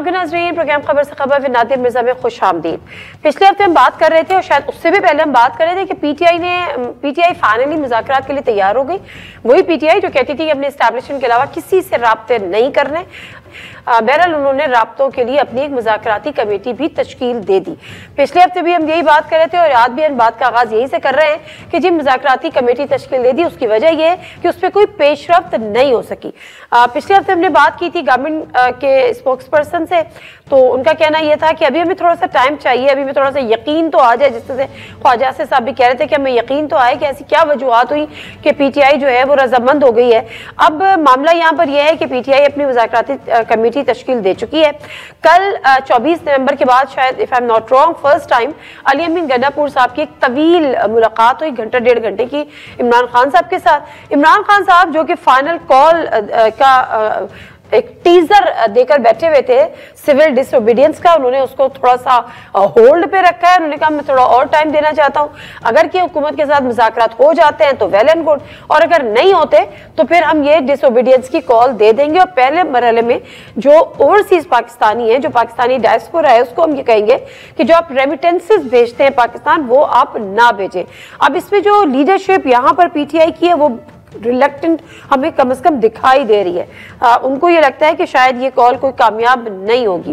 अस्सलाम नाज़रीन, प्रोग्राम खबर से खबर विद नादिर मिर्जा में खुश आमदीद। पिछले हफ्ते हम बात कर रहे थे और शायद उससे भी पहले हम बात कर रहे थे कि पीटीआई फाइनली मुज़ाकरात के लिए तैयार हो गई। वही पीटीआई जो कहती थी कि अपने एस्टैब्लिशमेंट के अलावा किसी से राब्ते नहीं करने। बहरहाल उन्होंने राब्तों के लिए अपनी एक मुज़ाकराती कमेटी भी तश्कील दे दी। पिछले हफ्ते भी हम यही बात कर रहे थे और आज भी हम बात का आगाज यही से कर रहे हैं कि जी मुज़ाकराती कमेटी तश्कील दे दी, उसकी वजह यह है कि उस पर कोई पेशरफ्त नहीं हो सकी। पिछले हफ्ते हमने बात की थी गवर्नमेंट के स्पोक्स पर्सन से, तो उनका कहना यह था कि अभी हमें थोड़ा सा टाइम चाहिए, अभी हमें थोड़ा सा यकीन तो आ जाए, जिस तरह से ख्वाजा से साहब भी कह रहे थे कि हमें यकीन तो आए कि ऐसी क्या वजूहत हुई कि पीटीआई जो है वो रजामंद हो गई है। अब मामला यहाँ पर यह है कि पीटीआई अपनी मुज़ाकराती कमेटी तश्कील दे चुकी है। कल 24 नवंबर के बाद शायद if I am not wrong first time Ali Amin Gandapur साहब की एक तवील मुलाकात हुई, घंटा डेढ़ घंटे की, इमरान खान साहब के साथ। इमरान खान साहब जो कि फाइनल कॉल का एक टीजर देकर बैठे हुए थे सिविल डिसोबीडियंस का, उन्होंने उसको थोड़ा सा होल्ड पे रखा है। उन्होंने कहा मैं थोड़ा और टाइम देना चाहता हूं, अगर कि हुकूमत के साथ मुज़ाकरात हो जाते हैं तो वेल एंड गुड, और अगर नहीं होते तो फिर हम ये डिसोबीडियंस की कॉल दे देंगे और पहले मरहले में जो ओवरसीज पाकिस्तानी है, जो पाकिस्तानी डायस्पोरा है, उसको हम ये कहेंगे कि जो आप रेमिटेंसेस भेजते हैं पाकिस्तान वो आप ना भेजें। अब इसमें जो लीडरशिप यहाँ पर पीटीआई की है वो रिलक्टेंट हमें कम से कम दिखाई दे रही है। उनको ये लगता है कि शायद ये कॉल कोई कामयाब नहीं होगी।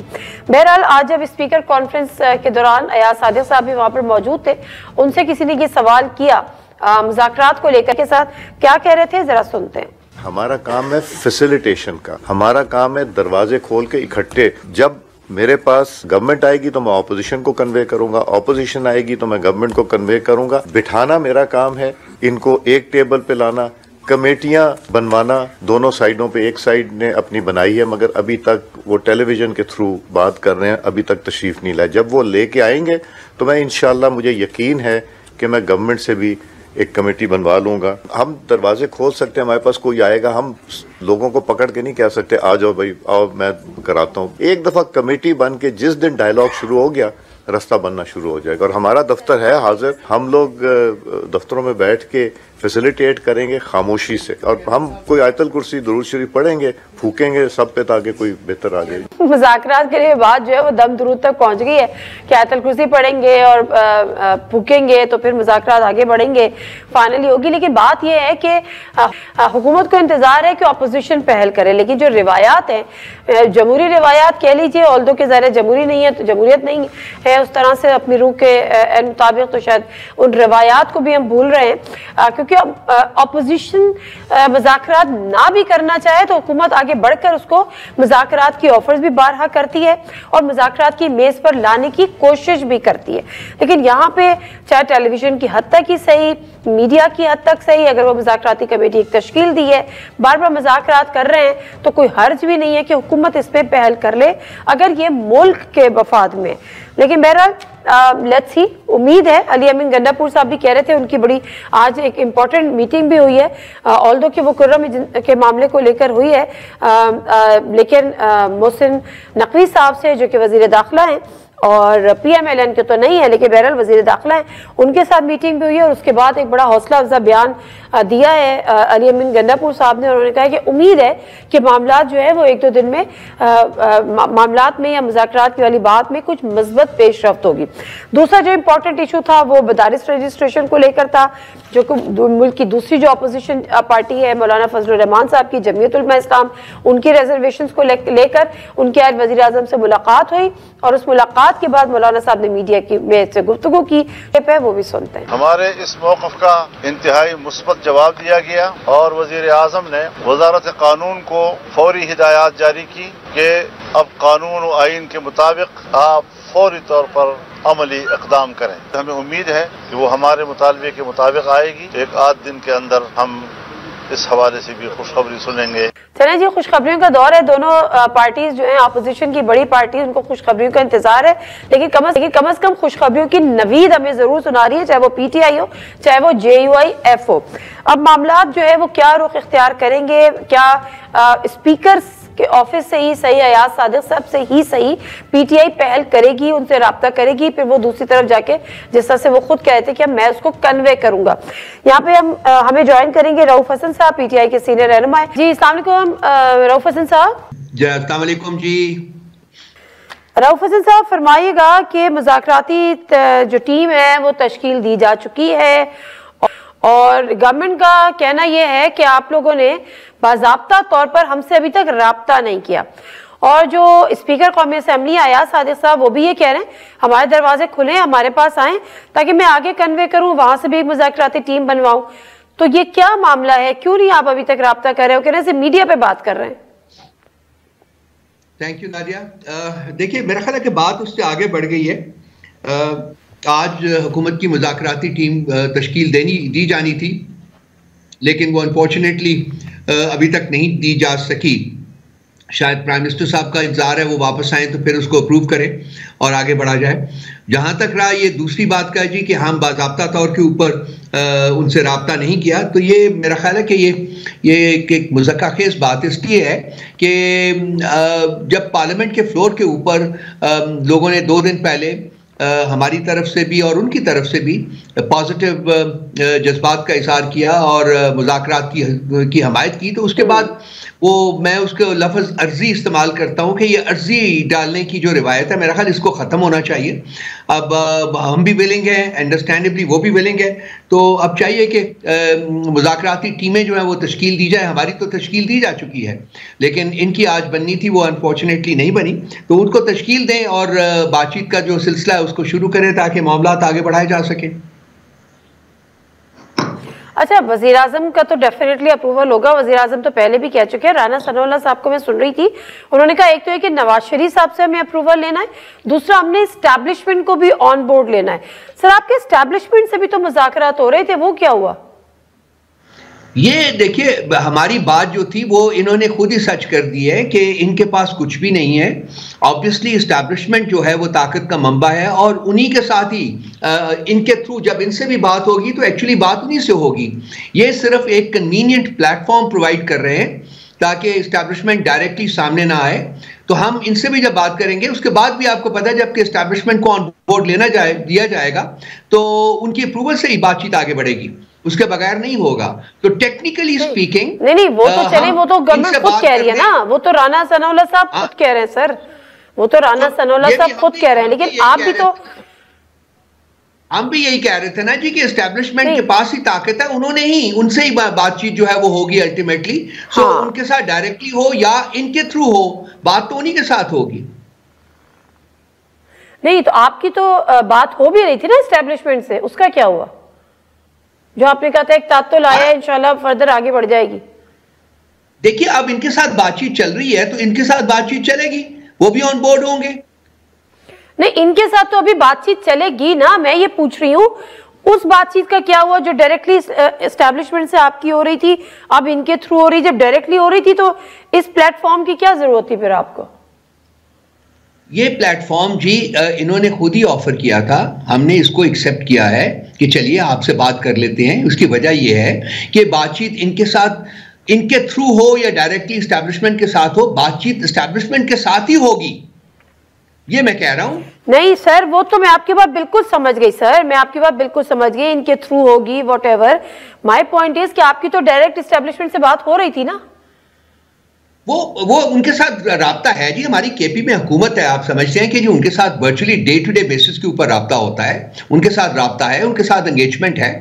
बहरहाल आज जब स्पीकर कॉन्फ्रेंस के दौरान अयाज सादिक साहब भी वहां पर मौजूद थे, उनसे किसी ने ये सवाल किया मुज़ाकरात को लेकर के साथ, क्या कह रहे थे जरा सुनते हैं। हमारा काम है फैसिलिटेशन का, हमारा काम है दरवाजे खोल के इकट्ठे। जब मेरे पास गवर्नमेंट आएगी तो मैं ऑपोजिशन को कन्वे करूंगा, ऑपोजिशन आएगी तो मैं गवर्नमेंट को कन्वे करूंगा। बिठाना मेरा काम है, इनको एक टेबल पे लाना, कमेटियां बनवाना। दोनों साइडों पे एक साइड ने अपनी बनाई है मगर अभी तक वो टेलीविजन के थ्रू बात कर रहे हैं, अभी तक तशरीफ नहीं लाए। जब वो लेके आएंगे तो मैं इंशाल्लाह, मुझे यकीन है कि मैं गवर्नमेंट से भी एक कमेटी बनवा लूंगा। हम दरवाजे खोल सकते हैं, हमारे पास कोई आएगा, हम लोगों को पकड़ के नहीं कह सकते आ जाओ भाई आओ मैं कराता हूँ। एक दफा कमेटी बन के जिस दिन डायलॉग शुरू हो गया रास्ता बनना शुरू हो जाएगा। और हमारा दफ्तर है हाजिर, हम लोग दफ्तरों में बैठ के फैसिलिटेट करेंगे खामोशी से, और हम कोई आयतल कुर्सी दुरूद शरीफ पढ़ेंगे, फूकेंगे सब पे ताकि कोई बेहतर आ जाए। मुज़ाकरात के लिए बात जो है वो दम दुरूद तक पहुंच गई है कि आयतल कुर्सी पढ़ेंगे और फूकेंगे तो फिर मुज़ाकरात आगे बढ़ेंगे, फाइनली होगी। लेकिन बात यह है कि हुकूमत को इंतजार है कि अपोजिशन पहल करे, लेकिन जो रिवायात है, जमहूरी रिवायात कह लीजिए, ऑल्दो के ज़ाहिर जमहूरी नहीं है तो जमहूरियत नहीं है उस तरह से अपनी रूह के मुताबिक, तो शायद उन रिवायात को भी हम भूल रहे हैं। क्योंकि अपोजिशन मुज़ाकरात ना भी करना चाहे तो हुकूमत आगे बढ़कर उसको मुज़ाकरात की ऑफर्स भी बारहा करती है और मुज़ाकरात की मेज पर लाने की कोशिश भी करती है। लेकिन यहाँ पे चाहे टेलीविजन की हद तक ही सही, मीडिया की हद तक सही, अगर वो मुज़ाकराती कमेटी एक तश्कील दी है, बार बार मुज़ाकरात कर रहे हैं, तो कोई हर्ज भी नहीं है कि हुकूमत इस पर पहल कर ले अगर ये मुल्क के वफाद में। लेकिन बहरहाल लेट्स सी, उम्मीद है। अली अमीन गंडापुर साहब भी कह रहे थे उनकी बड़ी आज एक इम्पॉर्टेंट मीटिंग भी हुई है, ऑल्दो कि वो कुर्रम के मामले को लेकर हुई है, लेकिन मोहसिन नकवी साहब से जो कि वजीर दाखिला हैं और पीएमएलएन के तो नहीं है लेकिन बहरहाल वजीर दाखिला है, उनके साथ मीटिंग भी हुई है। और उसके बाद एक बड़ा हौसला अफजा बयान दिया है अली अमीन गंडापुर साहब ने। उन्होंने कहा कि उम्मीद है कि मामला जो है वो एक दो दिन में मामलात में या मुज़ाकरात की वाली बात में कुछ मज़बूत पेशरफ्त होगी। दूसरा जो इम्पोर्टेंट इशू था वो मदारिस रजिस्ट्रेशन को लेकर था, जो कि मुल्क की दूसरी जो अपोजिशन पार्टी है मौलाना फजलुर रहमान साहब की जमीयत उलमा इस्लाम, उनकी रिजर्वेशन को लेकर उनकी आज वज़ीर आज़म से मुलाकात हुई और उस मुलाकात के बाद मौलाना साहब ने मीडिया की में से गुफ्तगू की, वो भी सुनते हैं। हमारे इस मौक़िफ़ का इंतहाई मुस्बत जवाब दिया गया और वज़ीर आज़म ने वज़ारत कानून को फौरी हिदायत जारी की कि अब कानून और आइन के मुताबिक आप फौरी तौर पर अमली इक़दाम करें। हमें उम्मीद है कि वो हमारे मुतालबे के मुताबिक आएगी। एक आध दिन के अंदर हम इस हवाले से भी खुशखबरी सुनेंगे। चलें जी, खुशखबरियों का दौर है। दोनों पार्टीज जो हैं अपोजिशन की बड़ी पार्टी, उनको खुशखबरियों का इंतजार है, लेकिन कम से कम खुशखबरियों की नवीद हमें जरूर सुना रही है, चाहे वो पीटीआई हो चाहे वो JUIF हो। अब मामला जो है वो क्या रुख इख्तियार करेंगे, क्या स्पीकर के ऑफिस से ही सही, अयाज सादिक साहब से ही सही पीटीआई पहल करेगी, उनसे राब्ता करेगी, फिर वो दूसरी तरफ जाके जिस तरह से वो खुद कहते कि मैं उसको कन्वे करूंगा। यहाँ पे हमें ज्वाइन करेंगे रऊफ हसन साहब, पीटीआई के सीनियर रहनुमा। जी अस्सलाम वालेकुम रऊफ हसन साहब। अस्सलाम वालेकुम जी। रऊफ हसन साहब फरमाइएगा कि मुज़ाकराती जो टीम है वो तश्कील दी जा चुकी है और गवर्नमेंट का कहना यह है कि आप लोगों ने बाज़ाब्ता तौर पर हमसे अभी तक राब्ता नहीं किया, और जो स्पीकर कौमी असेंबली आयाज सादिक साहब वो भी ये कह रहे हैं हमारे दरवाजे खुले, हमारे पास आए ताकि मैं आगे कन्वे करूं, वहां से भी मुज़ाकराती टीम बनवाऊं। तो ये क्या मामला है, क्यों नहीं आप अभी तक राब्ता कर रहे हो? कह रहे हैं मीडिया पे बात कर रहे हैं। Thank you Nadia. देखिए, मेरा ख्याल है कि बात उससे आगे बढ़ गई है। आज हुकूमत की मुज़ाकराती टीम तश्कील दी जानी थी, लेकिन वो अनफॉर्चुनेटली अभी तक नहीं दी जा सकी। शायद प्राइम मिनिस्टर साहब का इंतजार है वो वापस आए तो फिर उसको अप्रूव करें और आगे बढ़ा जाए। जहां तक रहा ये दूसरी बात का जी कि हम बाज़ाब्ता तौर के ऊपर उनसे राब्ता नहीं किया, तो ये मेरा ख्याल है कि ये एक मुज़क्क़ाखेज़ बात इसलिए है कि जब पार्लियामेंट के फ्लोर के ऊपर लोगों ने 2 दिन पहले हमारी तरफ से भी और उनकी तरफ से भी पॉजिटिव जज्बात का इज़हार किया और मुज़ाकरात की हमायत की, तो उसके बाद वो मैं उसके लफ्ज़ अर्जी इस्तेमाल करता हूँ कि ये अर्जी डालने की जो रिवायत है मेरा ख्याल इसको ख़त्म होना चाहिए। अब हम भी विलिंग हैं, अंडरस्टैंडेबली वो भी विलिंग है, तो अब चाहिए कि मुज़ाकराती टीमें जो हैं वो तश्कील दी जाए। हमारी तो तश्कील दी जा चुकी है, लेकिन इनकी आज बननी थी, वो अनफॉर्चुनेटली नहीं बनी, तो उनको तश्कील दें और बातचीत का जो सिलसिला है उसको शुरू करें ताकि मामलात आगे बढ़ाए जा सकें। अच्छा, वज़ीर आज़म का तो डेफिनेटली अप्रूवल होगा। वज़ीर आज़म तो पहले भी कह चुके हैं, राना सनाउल्लाह साहब को मैं सुन रही थी, उन्होंने कहा एक तो है कि नवाज शरीफ साहब से हमें अप्रूवल लेना है, दूसरा हमने एस्टैब्लिशमेंट को भी ऑन बोर्ड लेना है। सर, आपके एस्टैब्लिशमेंट से भी तो मुज़ाकरात हो रहे थे, वो क्या हुआ? ये देखिए, हमारी बात जो थी वो इन्होंने खुद ही सच कर दी है कि इनके पास कुछ भी नहीं है। ऑब्वियसली इस्टेब्लिशमेंट जो है वो ताकत का मंबा है और उन्हीं के साथ ही इनके थ्रू जब इनसे भी बात होगी तो एक्चुअली बात उन्हीं से होगी। ये सिर्फ एक कन्वीनियंट प्लेटफॉर्म प्रोवाइड कर रहे हैं ताकि इस्टेब्लिशमेंट डायरेक्टली सामने ना आए। तो हम इनसे भी जब बात करेंगे उसके बाद भी आपको पता है जबकि इस्टेब्लिशमेंट को ऑन बोर्ड दिया जाएगा तो उनकी अप्रूवल से ही बातचीत आगे बढ़ेगी, उसके बगैर नहीं होगा। तो टेक्निकली स्पीकिंग नहीं वो तो चले, वो तो गवर्नमेंट खुद कह रही है ना, वो तो राना सनाउल्लाह साहब खुद कह रहे हैं सर, वो तो राना सनाउल्लाह साहब खुद कह रहे हैं, लेकिन आप भी तो हम भी यही कह रहे थे ना जी कि एस्टेब्लिशमेंट के पास ही ताकत है, उन्होंने ही उनसे ही बातचीत जो है वो होगी अल्टीमेटली। सो उनके साथ डायरेक्टली हो या इनके थ्रू हो, बात तो उन्हीं के साथ होगी। नहीं तो आपकी तो बात हो भी रही थी ना एस्टेब्लिशमेंट से, उसका क्या हुआ? जो आपने कहा था एक तात्तुल आया, इंशाल्लाह फर्दर आगे बढ़ जाएगी। देखिए, अब इनके साथ बातचीत चल रही है तो इनके साथ बातचीत चलेगी, वो भी ऑन बोर्ड होंगे। नहीं, इनके साथ तो अभी बातचीत चलेगी ना, मैं ये पूछ रही हूँ उस बातचीत का क्या हुआ जो डायरेक्टली एस्टेब्लिशमेंट से आपकी हो रही थी, अब इनके थ्रू हो रही। जब डायरेक्टली हो रही थी तो इस प्लेटफॉर्म की क्या जरूरत थी फिर आपको? ये प्लेटफॉर्म जी इन्होंने खुद ही ऑफर किया था, हमने इसको एक्सेप्ट किया है कि चलिए आपसे बात कर लेते हैं। उसकी वजह यह है कि बातचीत इनके साथ, इनके थ्रू हो या डायरेक्टली एस्टेब्लिशमेंट के साथ हो, बातचीत एस्टेब्लिशमेंट के साथ ही होगी, ये मैं कह रहा हूं। नहीं सर, वो तो मैं आपकी बात बिल्कुल समझ गई सर, मैं आपकी बात बिल्कुल समझ गई, इनके थ्रू होगी व्हाटएवर। माय पॉइंट इज कि आपकी तो डायरेक्ट एस्टेब्लिशमेंट से बात हो रही थी ना। वो उनके साथ राब्ता है जी, हमारी केपी में हुकूमत है, आप समझते हैं कि जी उनके साथ virtually day to day basis के ऊपर राब्ता होता है, उनके साथ राब्ता है, उनके साथ एंगेजमेंट है।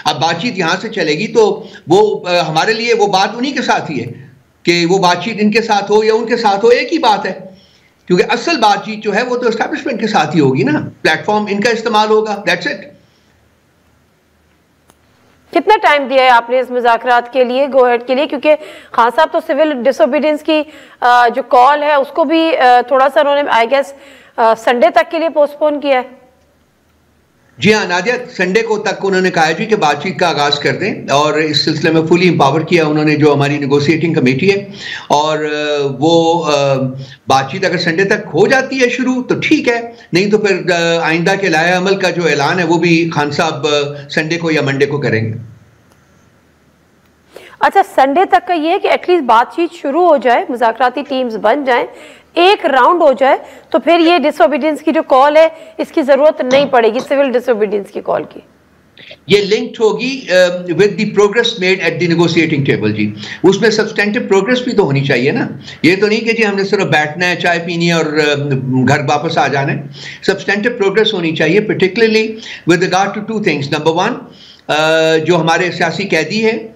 अब बातचीत यहां से चलेगी तो वो हमारे लिए वो बात उन्हीं के साथ ही है कि वो बातचीत इनके साथ हो या उनके साथ हो, एक ही बात है, क्योंकि असल बातचीत जो है वो तो एस्टैब्लिशमेंट के साथ ही होगी ना, प्लेटफॉर्म इनका इस्तेमाल होगा, दैट्स इट। कितना टाइम दिया है आपने इस मुज़ाकरात के लिए, गो हेड के लिए? क्योंकि खान साहब तो सिविल डिसोबीडियंस की जो कॉल है उसको भी थोड़ा सा उन्होंने आई गेस संडे तक के लिए पोस्टपोन किया है। जी हाँ नादिया, संडे को तक उन्होंने कहा जी कि बातचीत का आगाज कर दें और इस सिलसिले में फुली एम्पावर किया उन्होंने जो हमारी नेगोशिएटिंग कमेटी है, और वो बातचीत अगर संडे तक हो जाती है शुरू तो ठीक है, नहीं तो फिर आइंदा के लाए अमल का जो ऐलान है वो भी खान साहब संडे को या मंडे को करेंगे। अच्छा, संडे तक का ये है कि एटलीस्ट बातचीत शुरू हो जाए, मुज़ाकराती टीम्स बन जाएं, एक राउंड हो जाए, तो फिर ये डिसोबीडियंस की जो कॉल है इसकी जरूरत नहीं पड़ेगी, सिविल डिसोबीडियंस की कॉल की। ये लिंक्ड होगी with the progress made at the negotiating table जी। उसमें सब्सटेंटिव प्रोग्रेस भी तो होनी चाहिए ना। ये तो नहीं कि जी हमने सिर्फ बैठना है, चाय पीनी है और घर वापस आ जाना है। सब्सटेंटिव प्रोग्रेस होनी चाहिए, particularly with regard to two things. Number one, जो हमारे सियासी कैदी है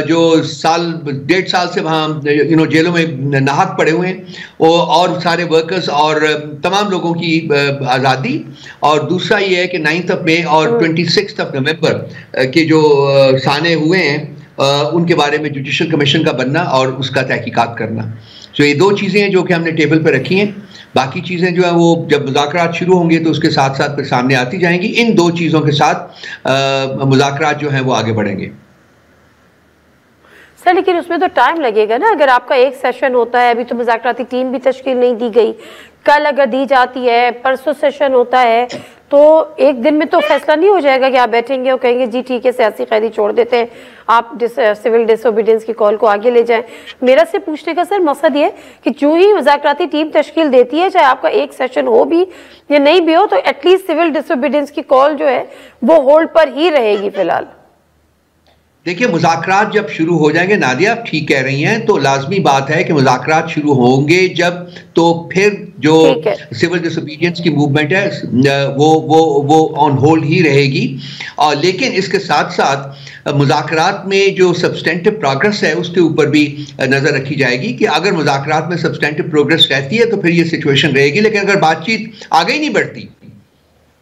जो 1.5 साल से वहाँ जेलों में नाहक पड़े हुए हैं, और सारे वर्कर्स और तमाम लोगों की आज़ादी। और दूसरा ये है कि 9 मई और 26 नवंबर के जो साने हुए हैं उनके बारे में जुडिशल कमीशन का बनना और उसका तहकीकात करना। तो ये 2 चीज़ें हैं जो कि हमने टेबल पर रखी हैं। बाकी चीज़ें जो है वो जब मुज़ाकरात शुरू होंगे तो उसके साथ साथ फिर सामने आती जाएंगी। इन 2 चीज़ों के साथ मुज़ाकरात जो हैं वो आगे बढ़ेंगे। सर लेकिन उसमें तो टाइम लगेगा ना। अगर आपका एक सेशन होता है, अभी तो मुज़ाकराती टीम भी तश्कील नहीं दी गई, कल अगर दी जाती है, परसों सेशन होता है, तो एक दिन में तो फैसला नहीं हो जाएगा कि आप बैठेंगे और कहेंगे जी ठीक है सियासी कैदी छोड़ देते हैं, आप सिविल डिसोबीडियंस की कॉल को आगे ले जाएं। मेरा से पूछने का सर मकसद ये कि जो ही मुज़ाकराती टीम तश्कील देती है, चाहे आपका एक सेशन हो भी या नहीं भी हो, तो एटलीस्ट सिविल डिसोबीडियंस की कॉल जो है वो होल्ड पर ही रहेगी फिलहाल। देखिए, मुज़ाकरात जब शुरू हो जाएंगे, नादिया आप ठीक कह रही हैं, तो लाजमी बात है कि मुज़ाकरात शुरू होंगे जब, तो फिर जो सिविल डिसोबीडियंस की मूवमेंट है वो ऑन होल्ड ही रहेगी। और लेकिन इसके साथ साथ मुज़ाकरात में जो सब्सटेंटिव प्रोग्रेस है उसके ऊपर भी नज़र रखी जाएगी कि अगर मुज़ाकरात में सब्सटेंटिव प्रोग्रेस रहती है तो फिर ये सिचुएशन रहेगी। लेकिन अगर बातचीत आगे ही नहीं बढ़ती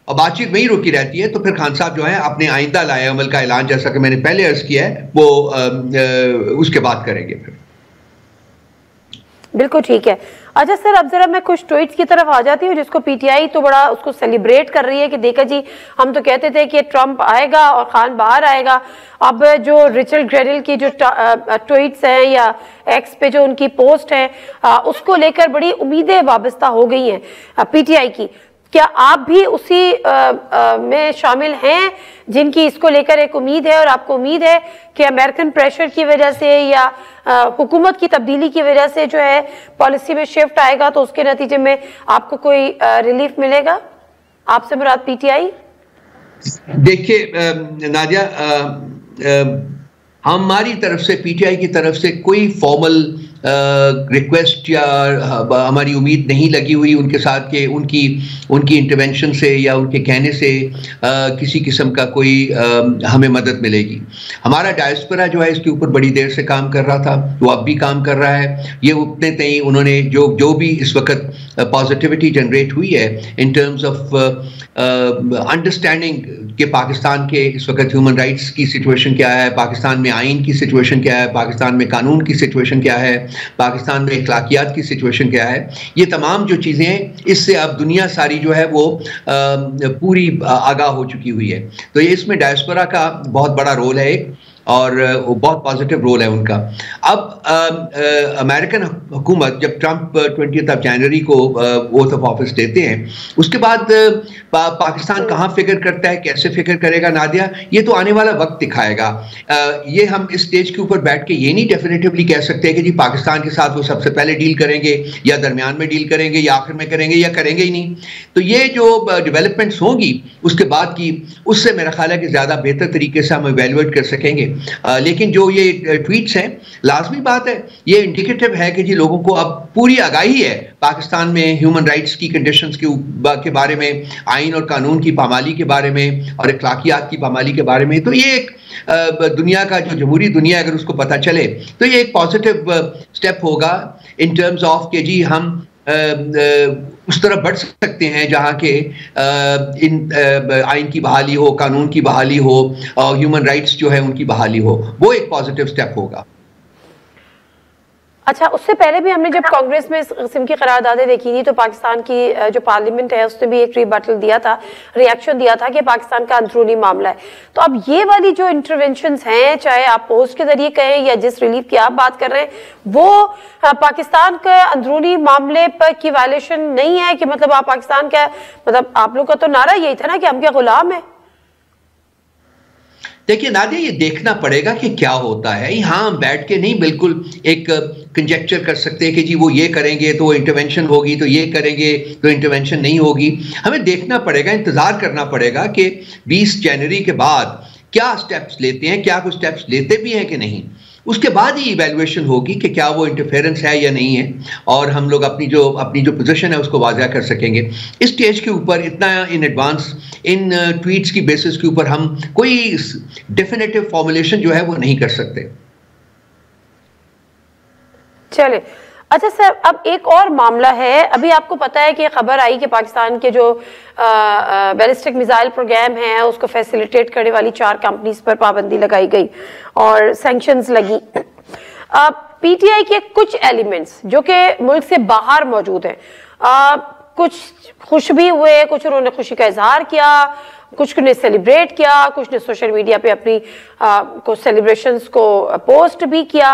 और बातचीत वहीं रुकी रहती है तो फिर खान साहब जो है अपने आइंदा लाए अमल का ऐलान, जैसा कि मैंने पहले अर्ज किया है, वो उसके बाद करेंगे फिर। बिल्कुल ठीक है। अच्छा सर, अब जरा मैं कुछ ट्वीट्स की तरफ आ जाती हूँ जिसको पीटीआई तो बड़ा उसको सेलिब्रेट कर रही है कि देखा जी हम तो कहते थे कि ट्रंप आएगा और खान बाहर आएगा। अब जो रिचर्ड ग्रेडिल की जो ट्वीट्स हैं या एक्स पे जो उनकी पोस्ट है उसको लेकर बड़ी उम्मीदें वाबस्ता हो गई हैं पीटीआई की। क्या आप भी उसी में शामिल हैं जिनकी इसको लेकर एक उम्मीद है, और आपको उम्मीद है कि अमेरिकन प्रेशर की वजह से या हुकूमत की तब्दीली की वजह से जो है पॉलिसी में शिफ्ट आएगा तो उसके नतीजे में आपको कोई रिलीफ मिलेगा? आपसे मुराद पीटीआई? देखिए नादिया, हमारी तरफ से, पीटीआई की तरफ से कोई फॉर्मल रिक्वेस्ट या हमारी उम्मीद नहीं लगी हुई उनके साथ कि उनकी इंटरवेंशन से या उनके कहने से किसी किस्म का कोई हमें मदद मिलेगी। हमारा डायस्पोरा जो है इसके ऊपर बड़ी देर से काम कर रहा था, वो अब भी काम कर रहा है। ये उतने तई उन्होंने जो भी इस वक्त पॉजिटिविटी जनरेट हुई है इन टर्म्स ऑफ अंडरस्टैंडिंग कि पाकिस्तान के इस वक्त ह्यूमन राइट्स की सिचुएशन क्या है, पाकिस्तान में आइन की सिचुएशन क्या है, पाकिस्तान में कानून की सिचुएशन क्या है, पाकिस्तान में अखलाकियात की सिचुएशन क्या है, ये तमाम जो चीज़ें हैं इससे अब दुनिया सारी जो है वो पूरी आगाह हो चुकी हुई है। तो ये इसमें डायस्पोरा का बहुत बड़ा रोल है एक, और बहुत पॉजिटिव रोल है उनका। अब अमेरिकन हुकूमत जब ट्रंप 20 जनवरी को ओथ ऑफ ऑफिस देते हैं, उसके बाद पाकिस्तान कहाँ फिक्र करता है, कैसे फिक्र करेगा नादिया, ये तो आने वाला वक्त दिखाएगा। ये हम इस स्टेज के ऊपर बैठ के ये नहीं डेफिनेटिवली कह सकते कि जी पाकिस्तान के साथ वो सबसे पहले डील करेंगे या दरमियान में डील करेंगे या आखिर में करेंगे या करेंगे ही नहीं। तो ये जो डेवलपमेंट्स होंगी उसके बाद की, उससे मेरा ख्याल है कि ज़्यादा बेहतर तरीके से हम इवेल्युएट कर सकेंगे। लेकिन जो ये ट्वीट्स हैं, लाजमी बात है ये इंडिकेटिव है कि जी लोगों को अब पूरी आगाही है पाकिस्तान में ह्यूमन राइट्स की कंडीशंस के बारे में, आइन और कानून की पामाली के बारे में और अखलाकियात की पामाली के बारे में। तो ये एक दुनिया का जो जमहूरी दुनिया अगर उसको पता चले तो ये एक पॉजिटिव स्टेप होगा इन टर्म्स ऑफ कि जी हम उस तरफ बढ़ सकते हैं जहाँ के आइन की बहाली हो, कानून की बहाली हो और ह्यूमन राइट्स जो है उनकी बहाली हो। वो एक पॉजिटिव स्टेप होगा। अच्छा, उससे पहले भी हमने जब कांग्रेस में इस किस्म की करारदादें देखी थी तो पाकिस्तान की जो पार्लियामेंट है उसने भी एक रिबटल दिया था, रिएक्शन दिया था कि पाकिस्तान का अंदरूनी मामला है। तो अब ये वाली जो इंटरवेंशंस हैं, चाहे आप पोस्ट के जरिए कहें या जिस रिलीफ की आप बात कर रहे हैं, वो पाकिस्तान के अंदरूनी मामले पर की वायलेशन नहीं है कि मतलब आप पाकिस्तान का, मतलब आप लोग का तो नारा यही था ना कि हम क्या गुलाम है। देखिए नादिया, ये देखना पड़ेगा कि क्या होता है। यहाँ हम बैठ के नहीं बिल्कुल एक कंजेक्चर कर सकते हैं कि जी वो ये करेंगे तो इंटरवेंशन होगी, तो ये करेंगे तो इंटरवेंशन नहीं होगी। हमें देखना पड़ेगा, इंतजार करना पड़ेगा कि 20 जनवरी के बाद क्या स्टेप्स लेते हैं, क्या कुछ स्टेप्स लेते भी हैं कि नहीं। उसके बाद ही इवैल्यूएशन होगी कि क्या वो इंटरफेरेंस है या नहीं है, और हम लोग अपनी जो पोजीशन है उसको वाज़ह कर सकेंगे। इस स्टेज के ऊपर इतना इन एडवांस इन ट्वीट्स की बेसिस के ऊपर हम कोई डेफिनेटिव फॉर्मुलेशन जो है वो नहीं कर सकते। चले, अच्छा सर, अब एक और मामला है। अभी आपको पता है कि खबर आई कि पाकिस्तान के जो बैलिस्टिक मिसाइल प्रोग्राम है उसको फैसिलिटेट करने वाली 4 कंपनीज पर पाबंदी लगाई गई और सैंक्शंस लगी। पीटीआई के कुछ एलिमेंट्स जो कि मुल्क से बाहर मौजूद हैं, कुछ खुश भी हुए, कुछ उन्होंने खुशी का इजहार किया, कुछ ने सेलिब्रेट किया, कुछ ने सोशल मीडिया पे अपनी कुछ सेलिब्रेशंस को पोस्ट भी किया,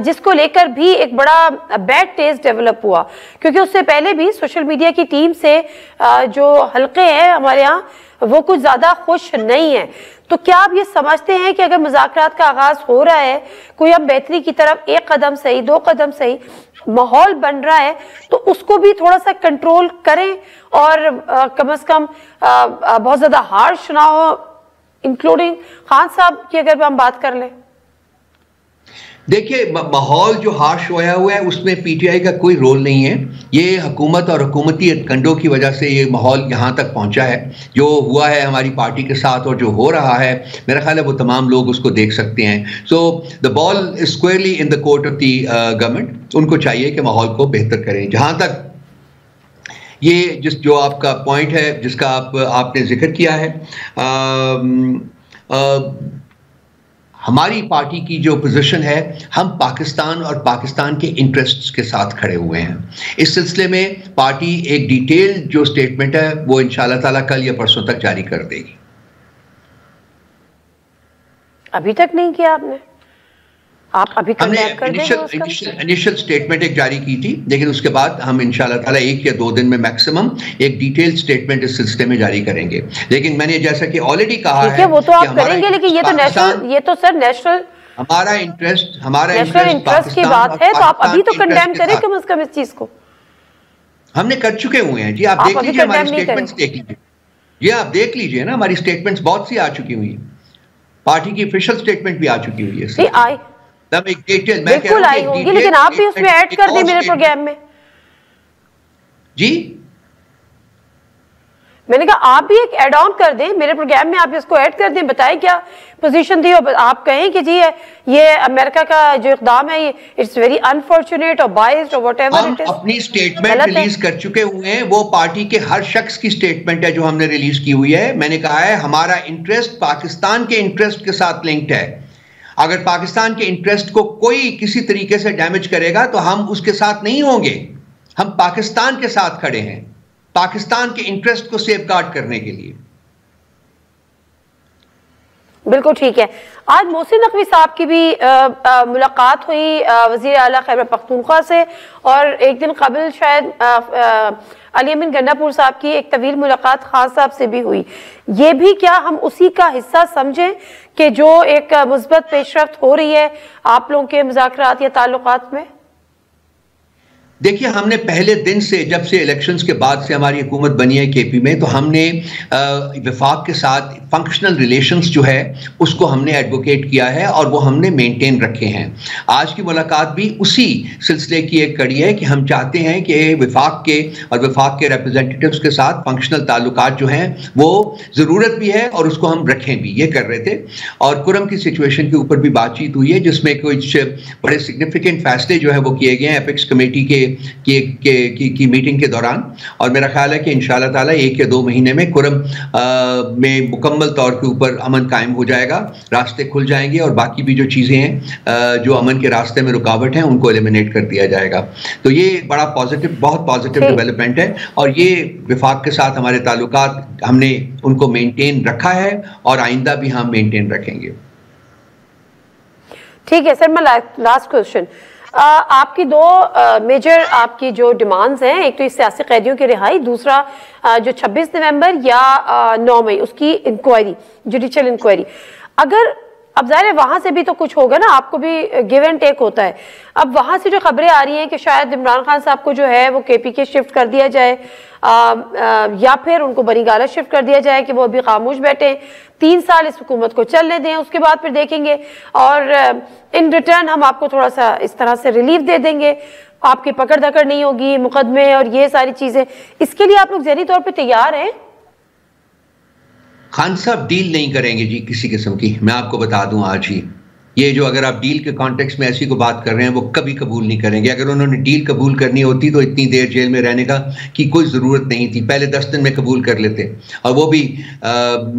जिसको लेकर भी एक बड़ा बैड टेस्ट डेवलप हुआ। क्योंकि उससे पहले भी सोशल मीडिया की टीम से जो हलके हैं हमारे यहाँ वो कुछ ज्यादा खुश नहीं है। तो क्या आप ये समझते हैं कि अगर मुज़ाकरात का आगाज हो रहा है, कोई अब बेहतरी की तरफ 1 कदम सही 2 कदम सही माहौल बन रहा है, तो उसको भी थोड़ा सा कंट्रोल करें और कम से कम बहुत ज्यादा हार्श ना हो, इंक्लूडिंग खान साहब की अगर हम बात कर लें? देखिए, माहौल जो हार्श होया हुआ है उसमें पीटीआई का कोई रोल नहीं है। ये हुकूमत और हुकूमती कंडों की वजह से ये माहौल यहाँ तक पहुँचा है। जो हुआ है हमारी पार्टी के साथ और जो हो रहा है, मेरा ख्याल है वो तमाम लोग उसको देख सकते हैं। So the ball is squarely in the court of the government. उनको चाहिए कि माहौल को बेहतर करें। जहाँ तक ये जो आपका पॉइंट है जिसका आपने जिक्र किया है, हमारी पार्टी की जो पोजीशन है, हम पाकिस्तान और पाकिस्तान के इंटरेस्ट्स के साथ खड़े हुए हैं। इस सिलसिले में पार्टी एक डिटेल्ड जो स्टेटमेंट है वो इंशाल्लाह ताला कल या परसों तक जारी कर देगी। अभी तक नहीं किया आपने? आप अभी हमने इनिशियल स्टेटमेंट एक जारी की थी, लेकिन उसके बाद हम इंशाल्लाह ताला 1 या 2 दिन में मैक्सिमम एक डिटेल्ड स्टेटमेंट इस सिलसिले में जारी करेंगे। लेकिन मैंने जैसा कि ऑलरेडी कहा है वो तो आप करेंगे, लेकिन ये तो नेशनल, ये तो सर नेशनल हमारा इंटरेस्ट की बात है, तो आप अभी तो कंडेम करें कम से कम इस चीज को। हमने कर चुके हुए हैं जी, आप देख लीजिए हमारी स्टेटमेंट्स देख लीजिए। ये आप देख लीजिए ना, हमारी स्टेटमेंट्स बहुत सी आ चुकी हुई है। पार्टी की ऑफिशियल स्टेटमेंट भी आ चुकी हुई है। बिल्कुल आई होगी, लेकिन आप भी उसमें ऐड कर दें मेरे प्रोग्राम में। जी, मैंने कहा आप भी एक ऐड ऑन कर दें मेरे प्रोग्राम में, आप इसको ऐड कर दें, बताएं क्या पोजीशन थी। आप कहें कि जी ये अमेरिका का जो इक़दाम है ये इट्स वेरी अनफॉर्चुनेट और बायस्ड और व्हाटएवर इट इज। अपनी स्टेटमेंट रिलीज कर चुके हुए हैं, वो पार्टी के हर शख्स की स्टेटमेंट है जो हमने रिलीज की हुई है। मैंने कहा है हमारा इंटरेस्ट पाकिस्तान के इंटरेस्ट के साथ लिंक्ड है। अगर पाकिस्तान के इंटरेस्ट को कोई किसी तरीके से डैमेज करेगा तो हम उसके साथ नहीं होंगे। हम पाकिस्तान के साथ खड़े हैं, पाकिस्तान के इंटरेस्ट को सेफगार्ड करने के लिए। बिल्कुल ठीक है। आज मोहसिन नकवी साहब की भी मुलाकात हुई वजीर आला खैबर पख्तूनख्वा से, और एक दिन कबल शायद अली अमीन गन्नापुर साहब की एक तवील मुलाकात खान साहब से भी हुई। ये भी क्या हम उसी का हिस्सा समझें कि जो एक मुस्बत पेशरफ्त हो रही है आप लोगों के मुज़ाकरात या ताल्लुकात में? देखिए, हमने पहले दिन से, जब से इलेक्शंस के बाद से हमारी हुकूमत बनी है केपी में, तो हमने वफाक के साथ फंक्शनल रिलेशंस जो है उसको हमने एडवोकेट किया है और वो हमने मेंटेन रखे हैं। आज की मुलाकात भी उसी सिलसिले की एक कड़ी है कि हम चाहते हैं कि वफाक के और वफाक के रिप्रेजेंटेटिव्स के साथ फंक्शनल ताल्लुकात जो हैं वो ज़रूरत भी है और उसको हम रखें भी, ये कर रहे थे। और कुरम की सिचुएशन के ऊपर भी बातचीत हुई है जिसमें कुछ बड़े सिग्निफिकेंट फैसले जो है वो किए गए हैं एपिक्स कमेटी की मीटिंग के दौरान। और मेरा ख्याल है कि इंशाल्लाह ताला 1 या 2 महीने में कुरम में मुकम्मल तौर के ऊपर अमन कायम हो जाएगा, रास्ते खुल जाएंगे और बाकी भी जो चीज़ें हैं जो अमन के रास्ते में रुकावट हैं उनको एलिमिनेट कर दिया जाएगा। तो ये बड़ा पॉजिटिव, बहुत पॉजिटिव डेवलपमेंट है और ये वफाक के साथ हमारे ताल्लुकात हमने उनको मेंटेन रखा है और आइंदा भी हम मेंटेन रखेंगे। ठीक है सर, मैं लास्ट क्वेश्चन, आपकी 2 मेजर आपकी जो डिमांड्स हैं, एक तो इस सियासी कैदियों की रिहाई, दूसरा जो 26 नवंबर या 9 मई उसकी इंक्वायरी, जुडिशियल इंक्वायरी। अगर अब जाहिर है वहां से भी तो कुछ होगा ना, आपको भी गिव एंड टेक होता है। अब वहां से जो खबरें आ रही हैं कि शायद इमरान खान साहब को जो है वो केपीके शिफ्ट कर दिया जाए, या फिर उनको बनीगाला शिफ्ट कर दिया जाए कि वो अभी खामोश बैठे, 3 साल इस हुकूमत को चलने दें, उसके बाद फिर देखेंगे, और इन रिटर्न हम आपको थोड़ा सा इस तरह से रिलीफ दे देंगे, आपकी पकड़ धकड़ नहीं होगी, मुकदमे और ये सारी चीजें। इसके लिए आप लोग ज़हनी तौर पर तैयार हैं? खान साहब डील नहीं करेंगे जी किसी किस्म की, मैं आपको बता दूं आज ही। ये जो अगर आप डील के कॉन्टेक्स्ट में ऐसी को बात कर रहे हैं, वो कभी कबूल नहीं करेंगे। अगर उन्होंने डील कबूल करनी होती तो इतनी देर जेल में रहने का की कोई ज़रूरत नहीं थी, पहले 10 दिन में कबूल कर लेते, और वो भी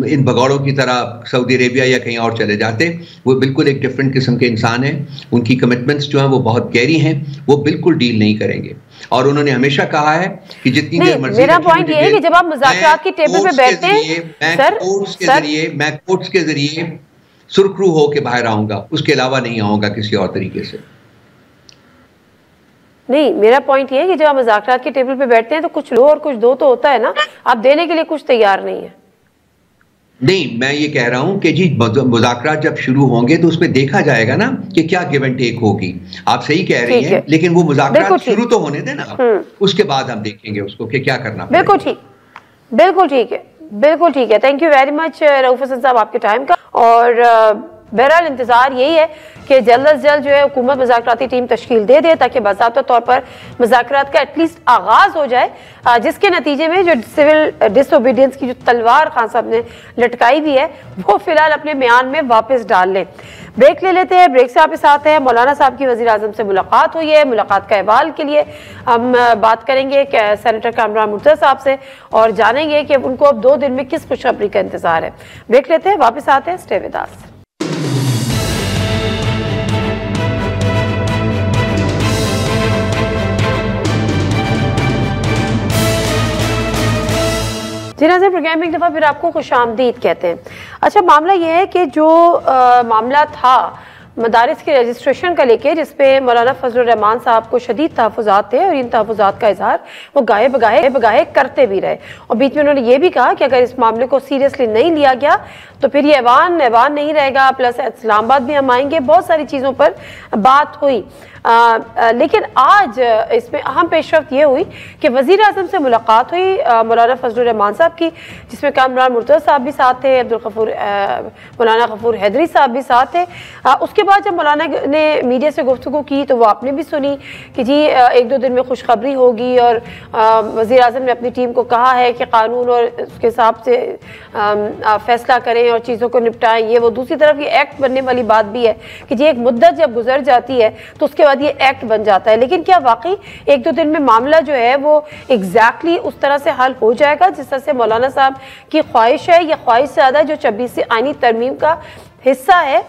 इन भगौड़ों की तरह सऊदी अरेबिया या कहीं और चले जाते। वो बिल्कुल एक डिफरेंट किस्म के इंसान हैं, उनकी कमिटमेंट्स जो हैं वो बहुत गहरी हैं, वो बिल्कुल डील नहीं करेंगे। और उन्होंने हमेशा कहा है कि जितनी देर मर्जी, मेरा पॉइंट ये है कि जब आप मुज़ाकरात की टेबल पे बैठते हैं, मैं कोर्ट्स के जरिए सुरखरू होके बाहर आऊंगा, उसके अलावा नहीं आऊंगा किसी और तरीके से। नहीं, मेरा पॉइंट ये है कि जब आप मुज़ाकरात की टेबल पे बैठते हैं तो कुछ लो और कुछ दो तो होता है ना, आप देने के लिए कुछ तैयार नहीं है। नहीं, मैं ये कह रहा हूं कि जी मुज़ाकरात जब शुरू होंगे तो उसमें देखा जाएगा ना कि क्या गिव एंड टेक होगी। आप सही कह रही हैं, लेकिन वो मुज़ाकरात शुरू तो होने देना, उसके बाद हम देखेंगे उसको कि क्या करना। बिल्कुल ठीक, बिल्कुल ठीक है, बिल्कुल ठीक है। Thank you very much Rauf Hasan साहब आपके टाइम का। और बहरहाल इंतजार यही है कि जल्द अज जल्द जो है हुकूमत मुज़ाकराती टीम तश्कील दे दे, ताकि बाज़ाब्ता तौर पर मुज़ाकरात का एटलीस्ट आगाज़ हो जाए, जिसके नतीजे में जो सिविल डिसओबीडियंस की जो तलवार खान साहब ने लटकाई हुई है वो फिलहाल अपने म्यान में वापस डाल लें। ब्रेक ले लेते हैं। ब्रेक से आपके साथ है मौलाना साहब की वज़ीर आज़म से मुलाकात हुई है, मुलाकात का अहवाल के लिए हम बात करेंगे सेनेटर कामरान मुर्तज़ा साहब से, और जानेंगे कि उनको अब 2 दिन में किस खुशखबरी का इंतजार है। ब्रेक लेते हैं, वापस आते हैं, स्टे विद अस। जी नाज़रीन, प्रोग्राम में एक दफ़ा फिर आपको खुशामदीद कहते हैं। अच्छा, मामला यह है कि जो मामला था मदारिस के रजिस्ट्रेशन का लेके, जिसपे मौलाना फजलुर रहमान साहब को शदीद तहफ़्फ़ुज़ात थे और इन तहफ़्फ़ुज़ात का इजहार वो गाहे बगाहे करते भी रहे, और बीच में उन्होंने ये भी कहा कि अगर इस मामले को सीरियसली नहीं लिया गया तो फिर ये ऐवान नहीं रहेगा, प्लस इस्लामाबाद भी हम आएंगे। बहुत सारी चीज़ों पर बात हुई, लेकिन आज इसमें अहम पेशरफ्त ये हुई कि वज़ीर आज़म से मुलाकात हुई मौलाना फजलुर रहमान साहब की, जिसमें कामरान मुर्तज़ा साहब भी साथ थे, मौलाना गफूर हैदरी साहब भी साथ थे। उसके बाद जब मौलाना ने मीडिया से गुफ्तगू की तो वो आपने भी सुनी कि जी 1-2 दिन में खुशखबरी होगी, और वज़ीर आज़म ने अपनी टीम को कहा है कि कानून और उसके हिसाब से फैसला करें और चीज़ों को निपटाएं। ये वो दूसरी तरफ ये एक्ट बनने वाली बात भी है कि जी एक मुद्दत जब गुजर जाती है तो उसके बाद ये एक्ट बन जाता है। लेकिन क्या वाकई 1-2 दिन में मामला जो है वो एग्जैक्टली उस तरह से हल हो जाएगा जिस तरह से मौलाना साहब की ख्वाहिश है, या ख्वाहिश से ज़्यादा जो 26वीं आईनी तरमीम का हिस्सा है,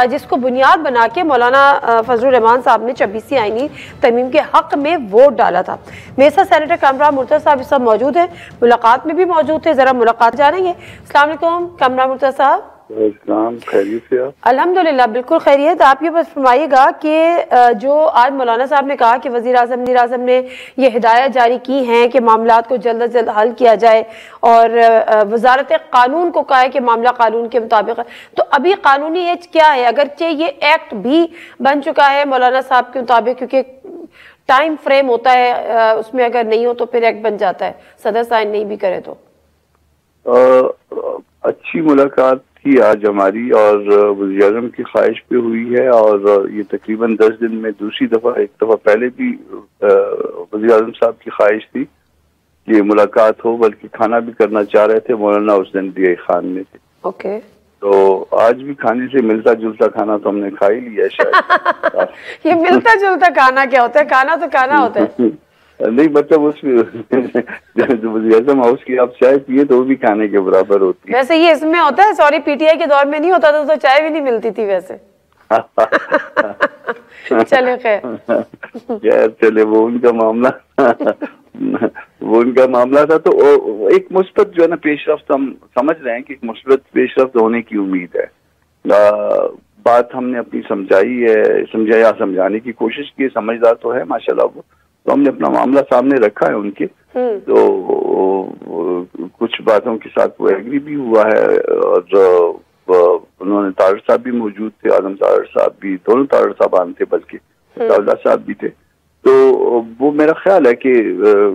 जिसको बुनियाद बना के मौलाना फजलुर रहमान साहब ने 26वीं आईनी तरमीम के हक में वोट डाला था। मेरे साथ सेनेटर कामरान मुर्तज़ा साहब इस सब मौजूद हैं, मुलाकात में भी मौजूद थे, जरा मुलाकात जानेंगे। अस्सलाम वालेकुम कामरान मुर्तज़ा साहब। खैरियत से आप? अल्हम्दुलिल्लाह बिल्कुल खैरियत। आप ये बस फरमाइएगा कि जो आज मौलाना साहब ने कहा कि वज़ीर आज़म ने ये हिदायत जारी की हैं कि मामलात को जल्द अज जल्द हल किया जाए, और वजारत कानून को कहा है कि मामला कानून के मुताबिक है, तो अभी कानूनी एज क्या है? अगरचे ये एक्ट भी बन चुका है मौलाना साहब के मुताबिक, क्योंकि टाइम फ्रेम होता है उसमें, अगर नहीं हो तो फिर एक्ट बन जाता है, सदर साइन नहीं भी करे तो। अच्छी मुलाकात थी आज हमारी, और वज़ीर आज़म की ख्वाहिश पे हुई है, और ये तकरीबन 10 दिन में दूसरी दफा, एक दफा पहले भी वज़ीर आज़म साहब की ख्वाहिश थी कि मुलाकात हो, बल्कि खाना भी करना चाह रहे थे मौलाना उस दिन दिया खान में थे। ओके, तो आज भी खाने से मिलता जुलता खाना तो हमने खा ही लिया शायद। ये मिलता जुलता खाना क्या होता है? खाना तो खाना होता है। नहीं, मतलब उसमें वज़ीर आज़म हाउस की आप चाय पिए तो वो भी खाने के बराबर होती है। वैसे ये इसमें होता है, सॉरी पीटीआई के दौर में नहीं होता था तो चाय भी नहीं मिलती थी वैसे। चले खैर, चले वो उनका मामला था। तो एक मुस्बत जो है ना पेशरफ्त हम समझ रहे हैं कि एक मुस्बत पेशरफ्त होने की उम्मीद है। बात हमने अपनी समझाने की कोशिश की, समझदार तो है माशाल्लाह वो, तो हमने अपना मामला सामने रखा है उनके, तो कुछ बातों के साथ वो एग्री भी हुआ है, और उन्होंने तारड़ साहब भी मौजूद थे, आजम तारड़ साहब भी, दोनों तारड़ साहबान थे, बल्कि अब्दुल्ला साहब भी थे। तो वो मेरा ख्याल है कि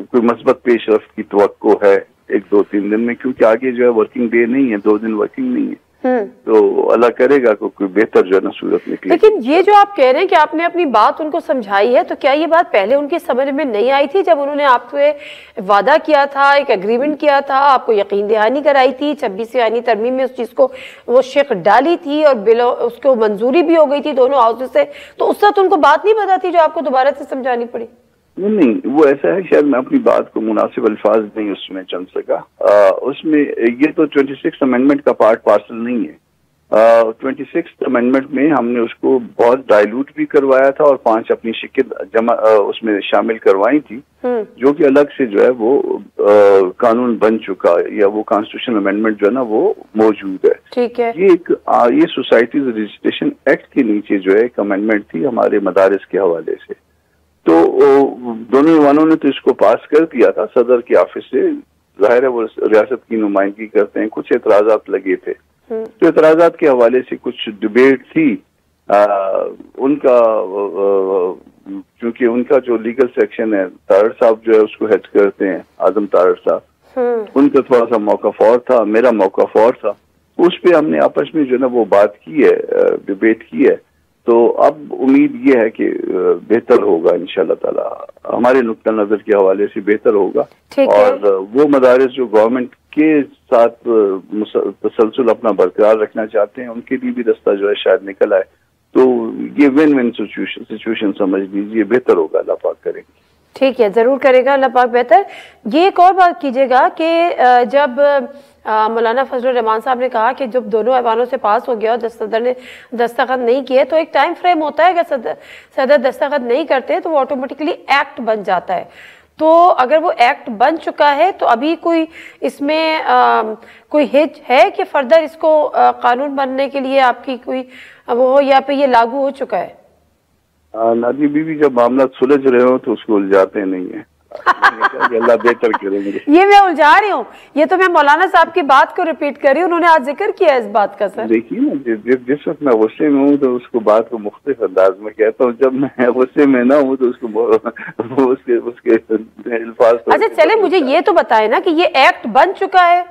कोई मस्बत पेशरफ की तवक्को है 1-2-3 दिन में, क्योंकि आगे जो है वर्किंग डे नहीं है, 2 दिन वर्किंग नहीं है। तो अल्लाह करेगा कोई बेहतर जो है ना सूरत निकले। लेकिन ये जो आप कह रहे हैं कि आपने अपनी बात उनको समझाई है, तो क्या ये बात पहले उनकी समझ में नहीं आई थी जब उन्होंने आपसे वादा किया था, एक एग्रीमेंट किया था, आपको यकीन दहानी कराई थी, 26वीं आईनी तरमीम में उस चीज को वो शिक डाली थी और बिल उसको मंजूरी भी हो गई थी दोनों हाउसेस से, तो उस वक्त उनको बात नहीं पता थी जो आपको दोबारा से समझानी पड़ी? नहीं, वो ऐसा है, शायद मैं अपनी बात को मुनासिब अल्फाज नहीं उसमें चुन सका। उसमें ये तो 26th अमेंडमेंट का पार्ट पार्सल नहीं है। 26th अमेंडमेंट में हमने उसको बहुत डाइल्यूट भी करवाया था और 5 अपनी शिकत जमा उसमें शामिल करवाई थी, जो कि अलग से जो है वो कानून बन चुका है, या वो कॉन्स्टिट्यूशन अमेंडमेंट जो है ना वो मौजूद है। ठीक है। ये सोसाइटीज रजिस्ट्रेशन एक्ट के नीचे जो है एक अमेंडमेंट थी हमारे मदारिस के हवाले से। तो दोनों ईवानों ने तो इसको पास कर दिया था सदर की ऑफिस से, जाहिर है वो रियासत की नुमाइंदगी करते हैं, कुछ एतराजात लगे थे, तो एतराजात के हवाले से कुछ डिबेट थी। उनका क्योंकि उनका जो लीगल सेक्शन है, तारड़ साहब जो है उसको हेड करते हैं, आजम तारड़ साहब, उनका थोड़ा सा मौक़िफ़ और था, मेरा मौक़िफ़ और था। उस पे हमने आपस में जो है ना वो बात की है, डिबेट की है। तो अब उम्मीद ये है कि बेहतर होगा इंशाल्लाह ताला, हमारे नुक्ता नजर के हवाले से बेहतर होगा। और वो मदारिस जो गवर्नमेंट के साथ तसलसल अपना बरकरार रखना चाहते हैं, उनके लिए भी रास्ता जो है शायद निकल आए। तो ये विन विन सिचुएशन समझ लीजिए, बेहतर होगा, अल्लाह पाक करेंगे। ठीक है, जरूर करेगा अल्लाह पाक बेहतर। ये एक और बात कीजिएगा कि जब मौलाना फजलुर रहमान साहब ने कहा कि जब दोनों ऐवानों से पास हो गया और सदर ने दस्तखत नहीं किए, तो एक टाइम फ्रेम होता है, अगर सदर दस्तखत नहीं करते तो वो ऑटोमेटिकली एक्ट बन जाता है। तो अगर वो एक्ट बन चुका है तो अभी कोई इसमें कोई हिच है कि फर्दर इसको कानून बनने के लिए आपकी कोई वो हो, या पे ये लागू हो चुका है? नाजी बीवी जब मामला सुलझ रहे हो तो उसको उलझाते नहीं है। अल्लाह बेहतर करेंगे। ये मैं उलझा रही हूँ, ये तो मैं मौलाना साहब की बात को रिपीट कर रही हूँ, उन्होंने आज जिक्र किया इस बात का। सर देखिए ना, जिस वक्त मैं गुस्से में हूँ तो उसको बात को मुख्तलिफ अंदाज में कहता हूँ, जब मैं गुस्से में ना हूँ तो उसके अल्फाज। अच्छा चले, मुझे ये तो बताए ना कि ये एक्ट बन चुका है?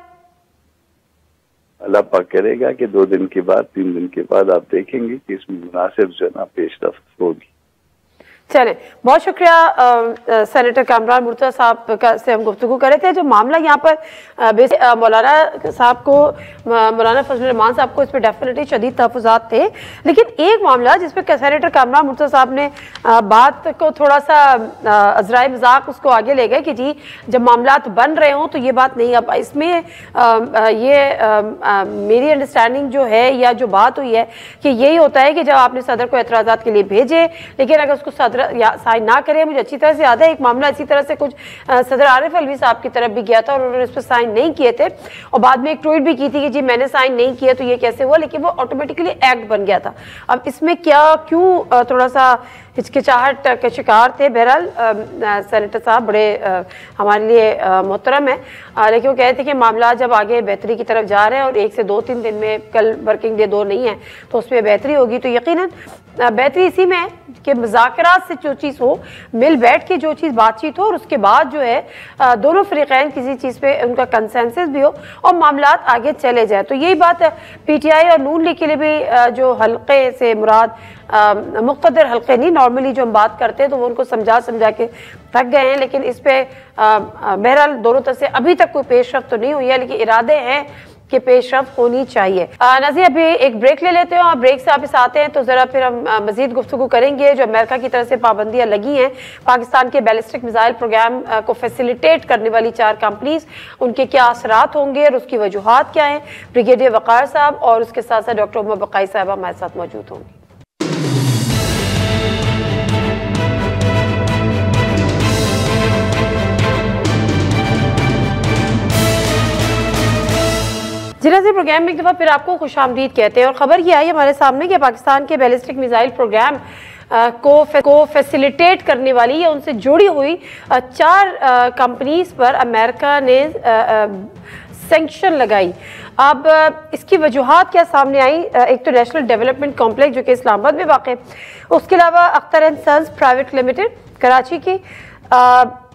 अल्लाह पाक करेगा कि 2 दिन के बाद 3 दिन के बाद आप देखेंगे कि इसमें मुनासिब जो है ना पेशरफ्त होगी। चलें, बहुत शुक्रिया। सेनेटर कामरान मुर्तज़ा साहब से हम गुफ्तगू कर रहे थे। जो मामला यहाँ पर मौलाना साहब को, मौलाना फजलुर रहमान साहब को इस पर डेफिनेटली शदीद तहफ़्फ़ुज़ात थे, लेकिन एक मामला जिस पर सेनेटर कामरान मुर्तज़ा साहब ने बात को थोड़ा सा अज़राए मजाक उसको आगे ले गए कि जी जब मामलात बन रहे हों तो ये बात नहीं। अब इसमें मेरी अंडरस्टैंडिंग जो है या जो बात हुई है कि यही होता है कि जब आपने सदर को एतराज़ात के लिए भेजे, लेकिन अगर उसको सदर साइन ना करे, मुझे अच्छी तरह से याद है एक मामला इसी तरह से कुछ सदर आरिफ अलवी साहब की तरफ भी गया था और उन्होंने इस पर साइन नहीं किए थे, और बाद में एक ट्वीट भी की थी कि जी मैंने साइन नहीं किया तो ये कैसे हुआ, लेकिन वो ऑटोमेटिकली एक्ट बन गया था। अब इसमें क्यों थोड़ा सा हिचकिचाहट के शिकार थे? बहरहाल सेनेटर साहब बड़े हमारे लिए मोहतरम है, लेकिन वो कहते थे कि मामला जब आगे बेहतरी की तरफ जा रहे हैं और 1 से 2-3 दिन में, कल वर्किंग डे 2 नहीं है तो उसमें बेहतरी होगी, तो यकीनन बेहतरी इसी में है कि मुज़ाकरात से जो चीज़ हो, मिल बैठ के जो चीज़ बातचीत हो और उसके बाद जो है दोनों फ़रीक़ैन किसी चीज़ पे उनका कंसेंसस भी हो और मामलात आगे चले जाए। तो यही बात PTI और नून लीग के लिए भी जो हल्के से मुराद मुक़द्दर हल्के नहीं, नॉर्मली जो हम बात करते हैं तो वो उनको समझा के थक गए हैं, लेकिन इस पे बहरहाल दोनों तरफ से अभी तक कोई पेशरफ्त तो नहीं हुई है, लेकिन इरादे हैं कि पेशरफ्त होनी चाहिए। नज़ीर अभी एक ब्रेक ले लेते हैं और ब्रेक से वापस आते हैं तो ज़रा फिर हम मज़ीद गुफ्तगू करेंगे। जो अमेरिका की तरफ से पाबंदियाँ लगी हैं पाकिस्तान के बैलिस्टिक मिसाइल प्रोग्राम को फैसिलिटेट करने वाली 4 कंपनीज, उनके क्या असरात होंगे और उसकी वजूहात क्या हैं? ब्रिगेडियर वक़ार साहब और उसके साथ साथ डॉक्टर उमा बकाई साहब हमारे साथ मौजूद होंगे। जिनाज़े प्रोग्राम में एक दफ़ा फिर आपको खुशामदीद कहते हैं और ख़बर ये आई हमारे सामने कि पाकिस्तान के बैलिस्टिक मिसाइल प्रोग्राम को फैसिलिटेट करने वाली या उनसे जुड़ी हुई 4 कंपनीज पर अमेरिका ने सैंक्शन लगाई। अब इसकी वजूहात क्या सामने आई? एक तो नेशनल डेवलपमेंट कॉम्प्लेक्स जो कि इस्लामाबाद में वाक़ है, उसके अलावा Akhtar and sons private limited Karachi की,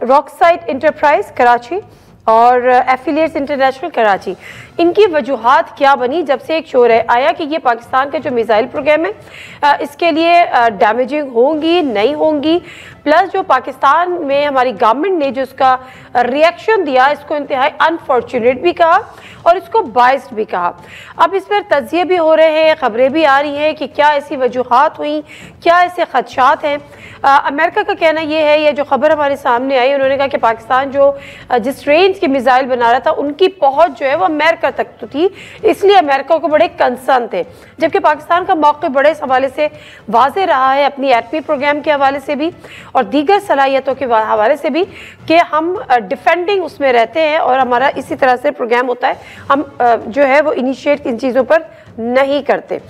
रॉकसाइड इंटरप्राइज कराची और एफिलिएट्स इंटरनेशनल कराची, इनकी वजूहात क्या बनी जब से एक शोर आया कि ये पाकिस्तान का जो मिसाइल प्रोग्राम है इसके लिए डैमेजिंग होंगी नहीं होंगी, प्लस जो पाकिस्तान में हमारी गवर्नमेंट ने जो इसका रिएक्शन दिया इसको इंतहाई अनफॉर्चुनेट भी कहा और इसको बाइस्ड भी कहा। अब इस पर तज्जिए भी हो रहे हैं, खबरें भी आ रही हैं कि क्या ऐसी वजूहात हुई, क्या ऐसे खदशात हैं। अमेरिका का कहना यह है, ये जो खबर हमारे सामने आई, उन्होंने कहा कि पाकिस्तान जो जिस रेंज की मिसाइल बना रहा था उनकी पहुंच जो है वो अमेरिका तक तो थी, इसलिए अमेरिका को बड़े कंसर्न थे, जबकि पाकिस्तान का मौक़िफ़ बड़े इस हवाले से वाज़े रहा है, अपनी एटमी प्रोग्राम के हवाले से भी और दीगर सलाहियतों के हवाले से भी, कि हम डिफेंडिंग उसमें रहते हैं और हमारा इसी तरह से प्रोग्राम होता है, हम जो है वो इनिशिएट इन चीज़ों पर नहीं करते।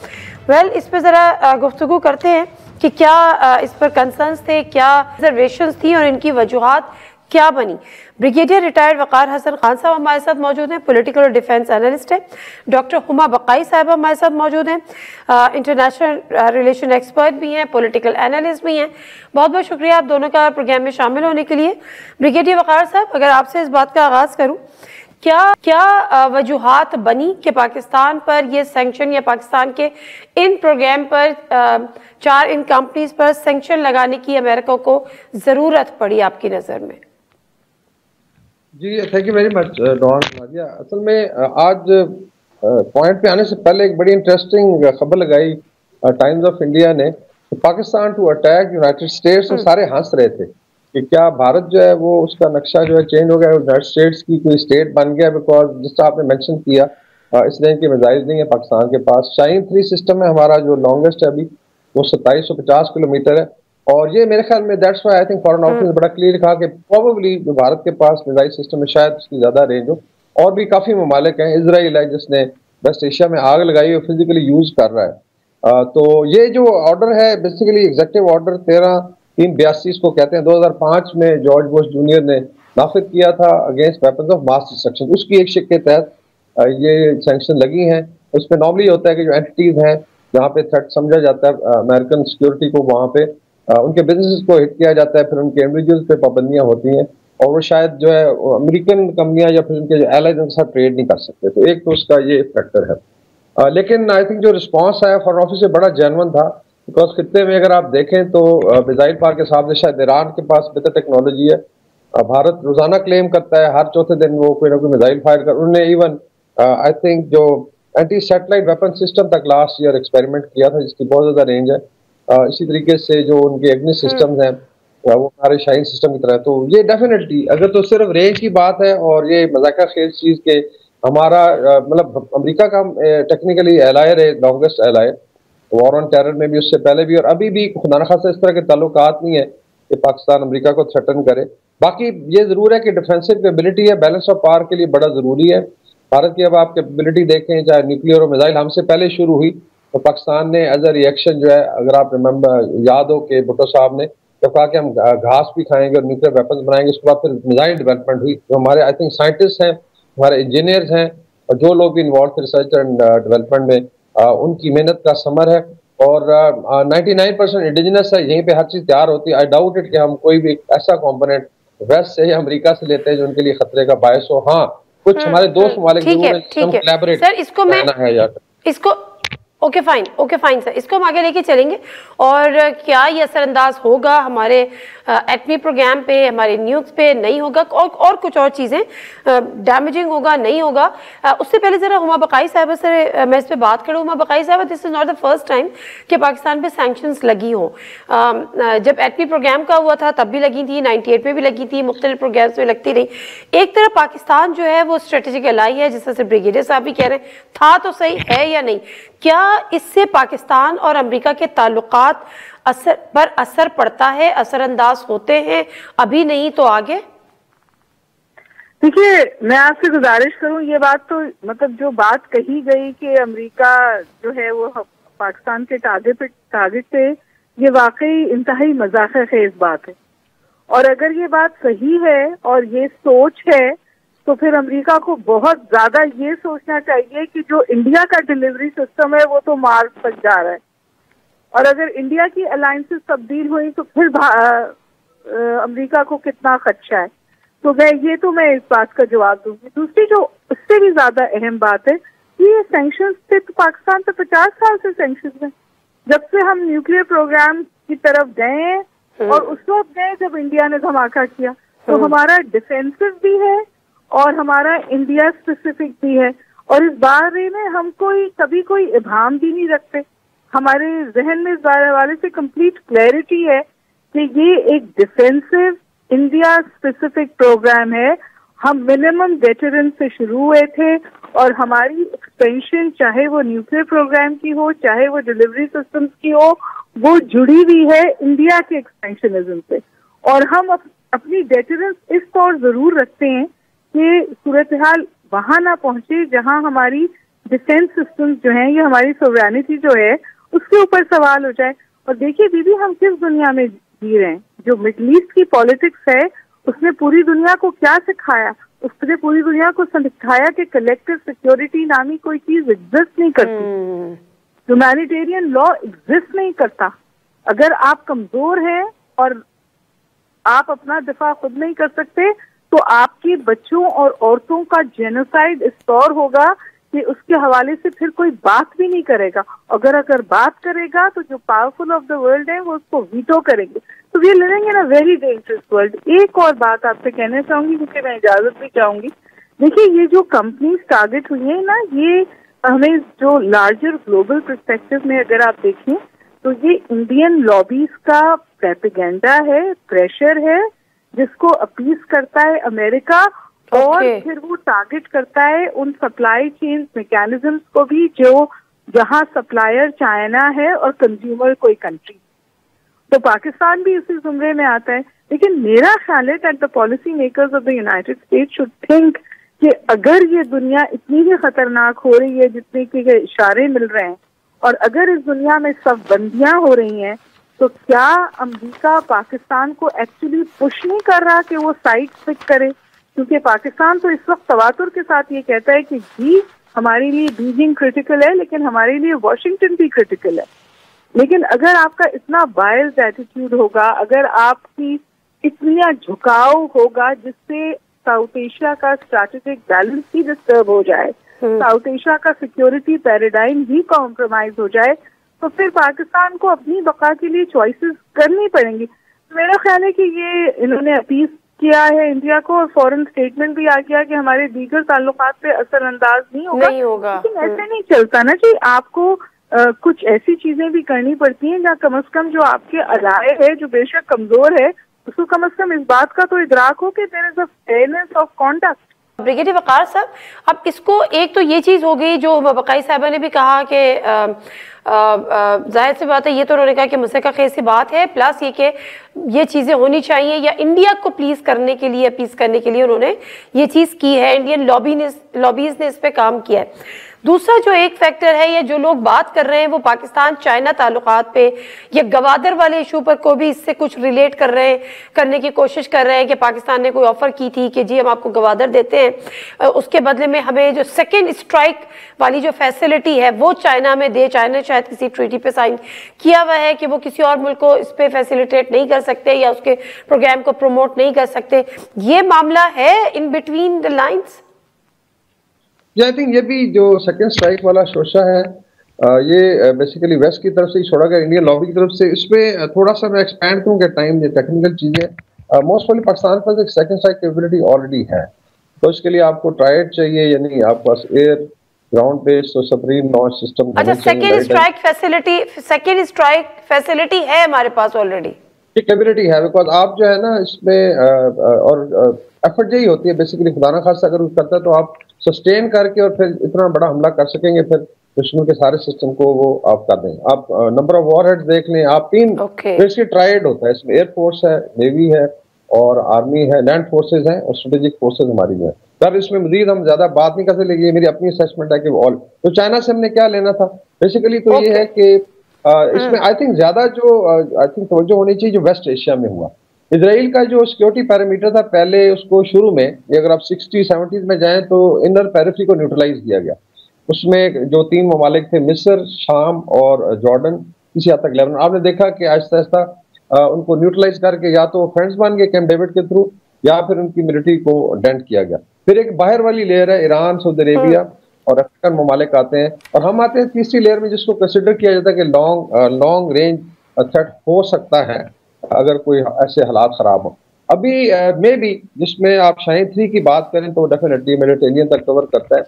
वेल, इस पर ज़रा गुफ्तगू करते हैं कि क्या इस पर कंसर्न्स थे, क्या रिजर्वेशंस थी और इनकी वजूहात क्या बनी। ब्रिगेडियर रिटायर्ड वक़ार हसन खान साहब हमारे साथ मौजूद हैं, पॉलिटिकल और डिफेंस एनालिस्ट हैं। डॉक्टर हुमा बकाई साहब हमारे साथ मौजूद हैं, इंटरनेशनल रिलेशन एक्सपर्ट भी हैं, पॉलिटिकल एनालिस्ट भी हैं। बहुत बहुत शुक्रिया आप दोनों का प्रोग्राम में शामिल होने के लिए। ब्रिगेडियर वक़ार साहब, अगर आपसे इस बात का आगाज़ करूँ, क्या वजूहात बनी कि पाकिस्तान पर ये सैंक्शन या पाकिस्तान के इन प्रोग्राम पर 4 इन कंपनीज पर सैंक्शन लगाने की अमेरिका को ज़रूरत पड़ी आपकी नज़र में? जी, thank you very much Dawn Nadia. असल में आज पॉइंट पे आने से पहले एक बड़ी इंटरेस्टिंग खबर लगाई टाइम्स ऑफ इंडिया ने, तो Pakistan to attack United States, और सारे हंस रहे थे कि क्या भारत जो है वो उसका नक्शा जो है चेंज हो गया, यूनाइटेड स्टेट्स की कोई स्टेट बन गया, बिकॉज जिस आपने मेंशन किया इस रेंज के मिसाइल नहीं है पाकिस्तान के पास। शाहीन 3 सिस्टम है हमारा, जो लॉन्गेस्ट है अभी, वो 2750 किलोमीटर है, और ये मेरे ख्याल में that's why I think foreign office ने बड़ा क्लियर कहा कि प्रोबेबली जो भारत के पास मिसाइल सिस्टम है शायद उसकी ज्यादा रेंज हो। और भी काफी ममालिक हैं, इजराइल है जिसने वेस्ट एशिया में आग लगाई और फिजिकली यूज कर रहा है। तो ये जो ऑर्डर है बेसिकली एग्जीक्यूटिव ऑर्डर 13/382 इसको कहते हैं, 2005 में जॉर्ज बुश जूनियर ने नाफिज किया था against weapons of mass destruction. उसकी एक शिक के तहत ये सैंक्शन लगी हैं। उसमें नॉर्मली होता है कि जो एंटिटीज हैं जहाँ पे थ्रेट समझा जाता है अमेरिकन सिक्योरिटी को, वहाँ पे उनके बिजनेस को हिट किया जाता है, फिर उनके इंडिविजुअल्स पे पाबंदियां होती हैं और वो शायद जो है अमेरिकन कंपनियां या फिर उनके जो एलाइज उनके साथ ट्रेड नहीं कर सकते। तो एक तो उसका ये फैक्टर है। लेकिन आई थिंक जो रिस्पॉन्स आया फॉरेन ऑफिस से बड़ा जेन्युइन था, बिकॉज खित्ते में अगर आप देखें तो मिसाइल पार के सामने शायद ईरान के पास बेहतर टेक्नोलॉजी है। भारत रोजाना क्लेम करता है, हर चौथे दिन वो कोई ना कोई मिसाइल फायर कर, उन्होंने इवन आई थिंक जो एंटी सैटेलाइट वेपन सिस्टम तक लास्ट ईयर एक्सपेरिमेंट किया था जिसकी बहुत ज्यादा रेंज है। इसी तरीके से जो उनके एग्निस सिस्टम्स हैं वो हमारे शाहीन सिस्टम की तरह। तो ये डेफिनेटली अगर तो सिर्फ रेंज की बात है और ये मजाका खेल चीज के हमारा मतलब अमेरिका का टेक्निकली एलायर है, लॉन्गेस्ट एलायर, वॉर ऑन टेरर में भी, उससे पहले भी और अभी भी खुदा न खासा इस तरह के ताल्लुकात नहीं है कि पाकिस्तान अमेरिका को थ्रेटन करे। बाकी ये जरूर है कि डिफेंसिव कैपेबिलिटी है, बैलेंस ऑफ पावर के लिए बड़ा जरूरी है। भारत की अब आप कैपेबिलिटी देखें, चाहे न्यूक्लियर और मिसाइल हमसे पहले शुरू हुई, तो पाकिस्तान ने एज अ रिएक्शन जो है, अगर आप रिमेंबर याद हो कि भुट्टो साहब ने तो कहा कि हम घास भी खाएंगे और न्यूक्लियर वेपन बनाएंगे, उसके बाद फिर मिसाइल डेवलपमेंट हुई। तो हमारे आई थिंक साइंटिस्ट हैं, हमारे इंजीनियर्स हैं और जो लोग भी इन्वॉल्व थे रिसर्च एंड डेवलपमेंट में, उनकी मेहनत का समर है। और 99% इंडिजिनस है, यहीं पे हर चीज तैयार होती है। आई डाउट इट कि हम कोई भी ऐसा कॉम्पोनेंट वेस्ट से या अमेरिका से लेते हैं जो उनके लिए खतरे का बायस हो। हाँ, कुछ हमारे दोस्त ममालिक ओके फाइन सर, इसको हम आगे लेके चलेंगे। और क्या ये असरअंदाज होगा हमारे एटमी प्रोग्राम पे, हमारे न्यूक्स पे, नहीं होगा, और कुछ और चीज़ें डैमेजिंग होगा, नहीं होगा। उससे पहले ज़रा हुमा बकाई साहब से मैं इस पर बात करूँ। हुमा बकाई साहब, this is not the first time कि पाकिस्तान पे सैंक्शंस लगी हो। जब एटमी प्रोग्राम का हुआ था तब भी लगी थी, 98 में भी लगी थी, मुख्तलिफ प्रोग्राम्स में लगती रही। एक तरफ पाकिस्तान जो है वो स्ट्रेटेजिक एलाई है, जिस तरह से ब्रिगेडियर साहब भी कह रहे हैं, था तो सही है या नहीं, क्या इससे पाकिस्तान और अमेरिका के ताल्लुकात पर असर पड़ता है, असरअंदाज होते हैं, अभी नहीं तो आगे? देखिए, मैं आपसे गुजारिश करूं, ये बात तो मतलब जो बात कही गई कि अमेरिका जो है वो पाकिस्तान के टारगेट पे ये वाकई इंतहाई मजाक़-ए-ख़ेज़ बात है। और अगर ये बात सही है और ये सोच है तो फिर अमेरिका को बहुत ज्यादा ये सोचना चाहिए कि जो इंडिया का डिलीवरी सिस्टम है वो तो मार्स तक जा रहा है, और अगर इंडिया की अलायंसेस तब्दील हुई तो फिर अमेरिका को कितना खदशा है। तो मैं इस बात का जवाब दूंगी। दूसरी जो उससे भी ज्यादा अहम बात है कि ये सैंक्शंस थे तो पाकिस्तान तो 50 साल से सैंक्शंस में, जब से हम न्यूक्लियर प्रोग्राम की तरफ गए और उस वक्त गए जब इंडिया ने धमाका किया। तो हमारा डिफेंसिव भी है और हमारा इंडिया स्पेसिफिक भी है, और इस बारे में हम कभी कोई इबाम भी नहीं रखते। हमारे जहन में इस बारे से कंप्लीट क्लैरिटी है कि ये एक डिफेंसिव इंडिया स्पेसिफिक प्रोग्राम है। हम मिनिमम वेटरन से शुरू हुए थे और हमारी एक्सपेंशन चाहे वो न्यूक्लियर प्रोग्राम की हो चाहे वो डिलीवरी सिस्टम्स की हो, वो जुड़ी हुई है इंडिया के एक्सपेंशनिज्म से। और हम अपनी वेटरन्स इस तौर जरूर रखते हैं कि सूरत हाल वहां ना पहुंचे जहां हमारी डिफेंस सिस्टम्स जो हैं, ये हमारी सोवरेनिटी जो है उसके ऊपर सवाल हो जाए। और देखिए दीदी, हम किस दुनिया में जी रहे हैं। जो मिडल ईस्ट की पॉलिटिक्स है उसने पूरी दुनिया को क्या सिखाया? उसने पूरी दुनिया को सिखाया कि कलेक्टिव सिक्योरिटी नामी कोई चीज एग्जिस्ट नहीं करती, ह्यूमैनिटेरियन लॉ एग्जिस्ट नहीं करता। अगर आप कमजोर हैं और आप अपना दिफा खुद नहीं कर सकते तो आपके बच्चों और औरतों का जेनोसाइड इस तौर होगा कि उसके हवाले से फिर कोई बात भी नहीं करेगा। अगर बात करेगा तो जो पावरफुल ऑफ द वर्ल्ड है वो उसको वीटो करेंगे। तो we are living in a very dangerous world. एक और बात आपसे कहना चाहूंगी क्योंकि मैं इजाजत भी चाहूंगी। देखिए, ये जो कंपनीज टारगेट हुई है ना, ये हमें जो लार्जर ग्लोबल पर्सपेक्टिव में अगर आप देखें तो ये इंडियन लॉबीज का प्रोपेगेंडा है, प्रेशर है, जिसको अपील करता है अमेरिका। और फिर वो टारगेट करता है उन सप्लाई चेन मैकेनिज्म्स को भी जो जहां सप्लायर चाइना है और कंज्यूमर कोई कंट्री। तो पाकिस्तान भी इसी जुमरे में आता है। लेकिन मेरा ख्याल है that the policy makers of the United states should think कि अगर ये दुनिया इतनी ही खतरनाक हो रही है जितने के इशारे मिल रहे हैं, और अगर इस दुनिया में सब बंदियां हो रही हैं, तो क्या अमेरिका पाकिस्तान को एक्चुअली पुश नहीं कर रहा कि वो साइड पिक करे? क्योंकि पाकिस्तान तो इस वक्त तवातुर के साथ ये कहता है कि जी हमारे लिए बीजिंग क्रिटिकल है लेकिन हमारे लिए वॉशिंगटन भी क्रिटिकल है। लेकिन अगर आपका इतना बायस्ड एटीट्यूड होगा, अगर आपकी इतना झुकाव होगा जिससे साउथ एशिया का स्ट्रैटेजिक बैलेंस ही डिस्टर्ब हो जाए, साउथ एशिया का सिक्योरिटी पैराडाइम ही कॉम्प्रोमाइज हो जाए, तो फिर पाकिस्तान को अपनी बका के लिए चॉइसेस करनी पड़ेंगी। मेरा ख्याल है कि ये इन्होंने अपील किया है इंडिया को और फॉरेन स्टेटमेंट भी आ गया कि हमारे दीगर ताल्लुकात पे असरअंदाज नहीं होगा। लेकिन ऐसे नहीं चलता ना जी, आपको कुछ ऐसी चीजें भी करनी पड़ती हैं जहाँ कम से कम जो आपके अलाए है, जो बेशक कमजोर है, उसको कम से कम इस बात का तो इदराक हो कि there is a fairness of conduct. Brigadier Waqar साहब, अब इसको एक तो ये चीज हो गई जो बकाई साहबा ने भी कहा कि जाहिर सी बात है, ये तो उन्होंने कहा कि मसक़-ए-ख़ेज़ सी बात है, प्लस ये कि ये चीज़ें होनी चाहिए या इंडिया को प्लीज करने के लिए, अपीज करने के लिए उन्होंने ये चीज़ की है। इंडियन लॉबीज ने इस पर काम किया है। दूसरा जो एक फैक्टर है, ये जो लोग बात कर रहे हैं वो पाकिस्तान चाइना ताल्लुकात पे या गवादर वाले इशू पर को भी इससे कुछ रिलेट कर रहे हैं, करने की कोशिश कर रहे हैं कि पाकिस्तान ने कोई ऑफर की थी कि जी हम आपको गवादर देते हैं, उसके बदले में हमें जो सेकेंड स्ट्राइक वाली जो फैसिलिटी है वो चाइना में दे। चाइना ने शायद किसी ट्रीटी पे साइन किया हुआ है कि वो किसी और मुल्क को इस पे फैसिलिटेट नहीं कर सकते या उसके प्रोग्राम को प्रमोट नहीं कर सकते। ये मामला है in between the lines. I think ये भी जो सेकंड स्ट्राइक वाला शोशा है, ये बेसिकली वेस्ट की तरफ से ही छोड़ा गया, इंडियन लॉबी की तरफ से। इसमें थोड़ा सा मैं एक्सपैंड करूँगा टाइम, ये टेक्निकल चीज़ें मोस्ट ऑफली पाकिस्तान पर एक सेकंड स्ट्राइक कैपेबिलिटी ऑलरेडी है, तो इसके लिए आपको ट्रायड चाहिए, यानी आपके पास एयर ग्राउंड बेस्ड तो सबमरीन लॉन्च सिस्टम। अच्छा, सेकंड स्ट्राइक फैसिलिटी है हमारे पास ऑलरेडी, ये कैपेबिलिटी है, बिकॉज आप जो है ना इसमें और एफर्ट यही होती है बेसिकली, खुदा ना खास्ता अगर करता है तो आप सस्टेन करके और फिर इतना बड़ा हमला कर सकेंगे, फिर दुश्मन के सारे सिस्टम को वो आप कर दें। आप नंबर ऑफ वॉरहेड्स देख लें, आप 3 बेसिकली ट्रायड होता है इसमें, एयरफोर्स है, नेवी है और आर्मी है, लैंड फोर्सेज हैं और स्ट्रेटेजिक फोर्सेज हमारी है। सर इसमें मजीद हम ज्यादा बात नहीं कर सकते, लेकिन ये मेरी अपनी असेसमेंट है कि ऑल। तो चाइना से हमने क्या लेना था बेसिकली, तो ये है कि इसमें आई थिंक ज्यादा जो आई थिंक तवज्जो होनी चाहिए जो वेस्ट एशिया में हुआ। इसराइल का जो सिक्योरिटी पैरामीटर था पहले, उसको शुरू में अगर आप 60-70s में जाएं तो इनर पेरिफेरी को न्यूट्रलाइज किया गया। उसमें जो 3 ममालिक थे, मिस्र, शाम और जॉर्डन, किसी हद तक लेबनान, आपने देखा कि आहिस्ता आहिस्ता उनको न्यूट्रलाइज करके या तो फ्रेंड्स बन गए कैंप डेविड के थ्रू, या फिर उनकी मिलिट्री को डेंट किया गया। फिर एक बाहर वाली लेयर है, ईरान, सऊदी अरेबिया और अफ्रीकन ममालिक आते हैं, और हम आते हैं तीसरी लेयर में जिसको कंसिडर किया जाता है कि लॉन्ग रेंज थ्रेट हो सकता है अगर कोई ऐसे हालात खराब हो। अभी मे बी जिसमें आप शाहीन 3 की बात करें तो डेफिनेटली मेडिटेरियन तक कवर करता है,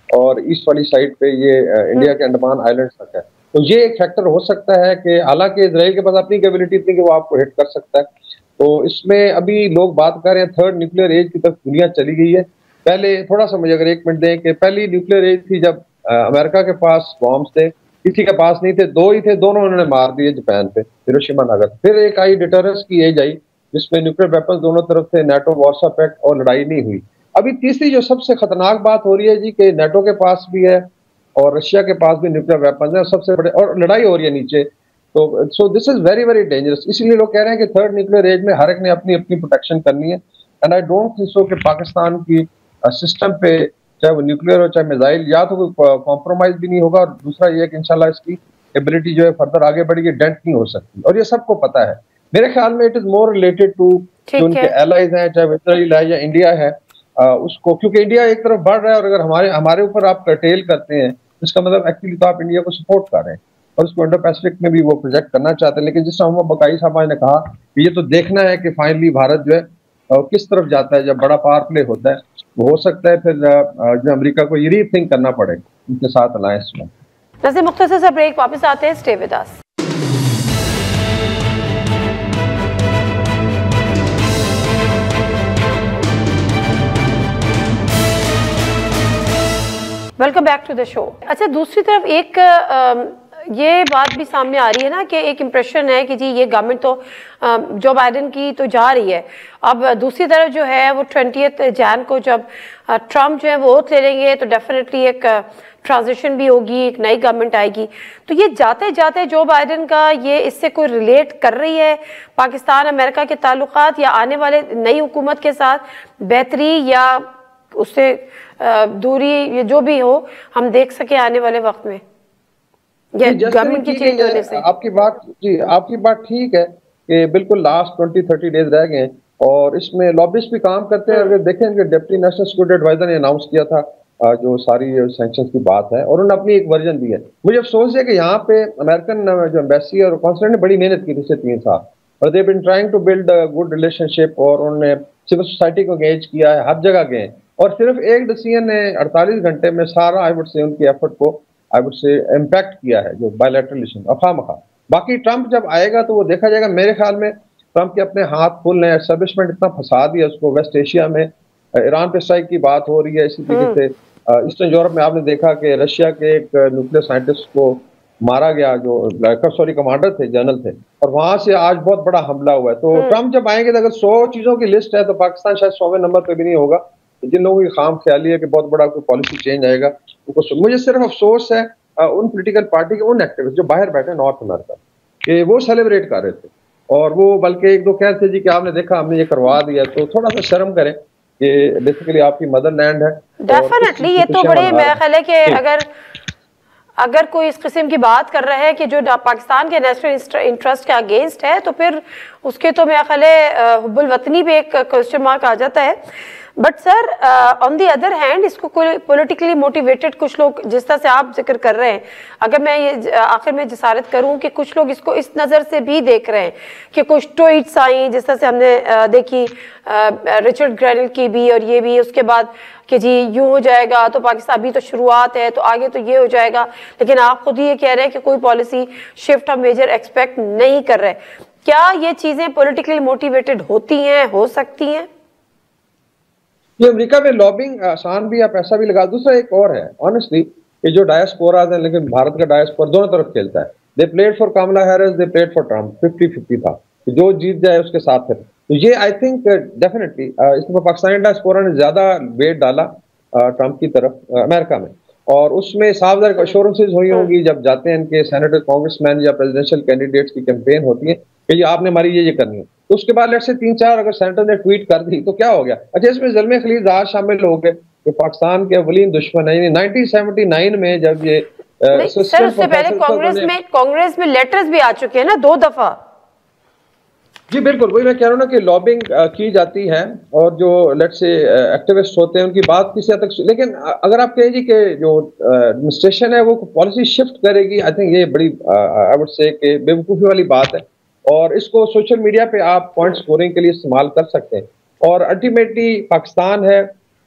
और ईस्ट वाली साइड पे ये इंडिया के अंडमान आइलैंड्स तक है। तो ये एक फैक्टर हो सकता है कि हालांकि इजराइल के पास अपनी कैपेबिलिटी इतनी कि वो आपको हिट कर सकता है। तो इसमें अभी लोग बात कर रहे हैं थर्ड न्यूक्लियर एज की तरफ दुनिया चली गई है। पहले थोड़ा सा मुझे अगर 1 मिनट दें कि पहली न्यूक्लियर एज थी जब अमेरिका के पास बॉम्ब्स थे, किसी के पास नहीं थे, 2 ही थे, दोनों उन्होंने मार दिए जापान पे, हिरोशिमा नागा। फिर एक आई डिटरेंस की एज आई जिसमें न्यूक्लियर वेपन्स दोनों तरफ थे, नाटो वार्सा पैक्ट, और लड़ाई नहीं हुई। अभी तीसरी जो सबसे खतरनाक बात हो रही है जी कि नाटो के पास भी है और रशिया के पास भी न्यूक्लियर वेपन्स है, सबसे बड़े, और लड़ाई हो रही है नीचे। तो so this is very very dangerous. इसीलिए लोग कह रहे हैं कि थर्ड न्यूक्लियर एज में हर एक ने अपनी अपनी प्रोटेक्शन करनी है। And I don't think so कि पाकिस्तान की सिस्टम पे चाहे वो न्यूक्लियर हो चाहे मिसाइल, या तो कोई कॉम्प्रोमाइज भी नहीं होगा, और दूसरा ये कि इंशाल्लाह इसकी एबिलिटी जो है फर्दर आगे बढ़ेगी, डेंट नहीं हो सकती, और ये सबको पता है। मेरे ख्याल में it is more related to जो उनके एलाइज हैं, चाहे इजराइल है या इंडिया है, उसको, क्योंकि इंडिया एक तरफ बढ़ रहा है, और अगर हमारे ऊपर आप कर्टेल करते हैं इसका मतलब एक्चुअली तो आप इंडिया को सपोर्ट कर रहे हैं, और उसको इंडो पैसिफिक में भी वो प्रोजेक्ट करना चाहते हैं। लेकिन जिस तरह मोहम्मद बकाई साहब ने कहा कि ये तो देखना है कि फाइनली भारत जो है किस तरफ जाता है जब बड़ा पावर प्ले होता है। वो हो सकता है फिर जो अमेरिका को ये रीथिंक करना पड़े उनके साथ अलायंस में। नज़ीर मुख्तसर सा ब्रेक, वापस आते हैं, stay with us. Welcome back to the show. अच्छा, दूसरी तरफ एक ये बात भी सामने आ रही है ना कि एक इम्प्रेशन है कि जी ये गवर्नमेंट तो जो बाइडेन की तो जा रही है, अब दूसरी तरफ जो है वो 20 जैन को जब ट्रम्प जो है वो ओथ ले लेंगे तो डेफिनेटली एक ट्रांजिशन भी होगी, एक नई गवर्नमेंट आएगी। तो ये जाते जाते जो बाइडेन का ये इससे कोई रिलेट कर रही है पाकिस्तान अमेरिका के ताल्लुकात, या आने वाले नई हुकूमत के साथ बेहतरी या उससे दूरी, ये जो भी हो हम देख सके आने वाले वक्त में गवर्नमेंट की चेंज होने से? आपकी बात ठीक है कि बिल्कुल लास्ट 20-30 डेज रह गए और इसमें लॉबिस्ट भी काम करते हैं। अगर देखें कि डिप्टी नेशनल सिक्योरिटी एडवाइजर ने अनाउंस किया था जो सारी सैंक्शंस की बात है, और उन्होंने अपनी एक वर्जन दी है। मुझे अफसोस है कि यहाँ पे अमेरिकन जो एम्बेसी और कॉन्सुलेट ने बड़ी मेहनत की पिछले 3 साल, और they been trying to build a good relationship, और उन्होंने सिविल सोसाइटी को एंगेज किया है, हर जगह गए, और सिर्फ एक डिसीजन ने 48 घंटे में सारा आई वुड से उनकी एफर्ट को आई वुड से इम्पैक्ट किया है, जो बायलैटरल रिलेशन अफामखा। बाकी ट्रंप जब आएगा तो वो देखा जाएगा। मेरे ख्याल में ट्रंप के अपने हाथ खुल रहे हैं, एस्टेब्लिशमेंट इतना फंसा दिया उसको वेस्ट एशिया में, ईरान पे स्ट्राइक की बात हो रही है, इसी तरीके से ईस्टर्न यूरोप में आपने देखा कि रशिया के एक न्यूक्लियर साइंटिस्ट को मारा गया, जो कमांडर थे, जनरल थे, और वहां से आज बहुत बड़ा हमला हुआ है। तो ट्रंप जब आएंगे तो अगर 100 चीजों की लिस्ट है तो पाकिस्तान शायद 100वें नंबर पे भी नहीं होगा। जिन लोगों की खाम ख्याली है कि बहुत बड़ा कोई पॉलिसी चेंज आएगा, मुझे सिर्फ अफसोस है उन पॉलिटिकल पार्टी के उन एक्टिविस्ट जो बाहर बैठे नॉर्थ अमेरिका के, वो सेलिब्रेट कर रहे थे, और वो बल्कि 1-2 कह रहे थे जी कि आपने देखा हमने ये करवा दिया। तो थोड़ा सा शर्म करें कि बेसिकली आपकी मदरलैंड है। डेफिनेटली ये तो बड़े मेरा ख्याल है कि अगर कोई इस किस्म की बात कर रहा है कि जो पाकिस्तान के नेशनल इंटरेस्ट के अगेंस्ट है, तो फिर उसके तो मेरा ख्याल है हुब्बुल वतनी पे एक क्वेश्चन मार्क आ जाता है। But sir on the other hand इसको पॉलिटिकली मोटिवेटेड कुछ लोग, जिस तरह से आप जिक्र कर रहे हैं, अगर मैं ये आखिर में जिसारत करूं कि कुछ लोग इसको इस नज़र से भी देख रहे हैं कि कुछ ट्वीट्स आई, जिस तरह से हमने देखी रिचर्ड ग्रेनल की भी, और ये भी उसके बाद कि जी यूं हो जाएगा तो पाकिस्तान, अभी तो शुरुआत है तो आगे तो ये हो जाएगा, लेकिन आप खुद ही ये कह रहे हैं कि कोई पॉलिसी शिफ्ट हम मेजर एक्सपेक्ट नहीं कर रहे। क्या ये चीजें पॉलिटिकली मोटिवेटेड होती हैं, हो सकती हैं? ये अमेरिका में लॉबिंग आसान भी है, पैसा भी लगा। दूसरा एक और है, ऑनेस्टली ये जो डायस्पोरा है, लेकिन भारत का डायस्पोरा दोनों तरफ खेलता है। They played for Kamala Harris, they played for Trump, 50-50 था, जो जीत जाए उसके साथ है। तो ये आई थिंक डेफिनेटली इसमें पाकिस्तानी डायस्पोरा ने ज्यादा वेट डाला ट्रम्प की तरफ अमेरिका में। और उसमें साफ अश्योरेंसेज हुई होंगी जब जाते हैं इनके सेनेटर, कांग्रेसमैन या प्रेसिडेंशियल कैंडिडेट्स की कैंपेन होती है कि ये आपने हमारी ये करनी है, तो उसके बाद लेट से 3-4 अगर सेनेटर ने ट्वीट कर दी तो क्या हो गया? अच्छा, इसमें ज़ल्मे खलील आज शामिल हो गए जो पाकिस्तान के अवलीन दुश्मन है। 1979 में जब ये सर उससे पहले कांग्रेस में लेटर्स भी आ चुके हैं ना 2 दफा। जी बिल्कुल, वही मैं कह रहा हूँ ना कि लॉबिंग की जाती है और जो लेट्स से एक्टिविस्ट होते हैं उनकी बात किसी हद तक, लेकिन अगर आप कहें जी कि जो एडमिनिस्ट्रेशन है वो पॉलिसी शिफ्ट करेगी, आई थिंक ये बड़ी आई वुड से कि बेवकूफ़ी वाली बात है और इसको सोशल मीडिया पे आप पॉइंट स्कोरिंग के लिए इस्तेमाल कर सकते हैं। और अल्टीमेटली पाकिस्तान है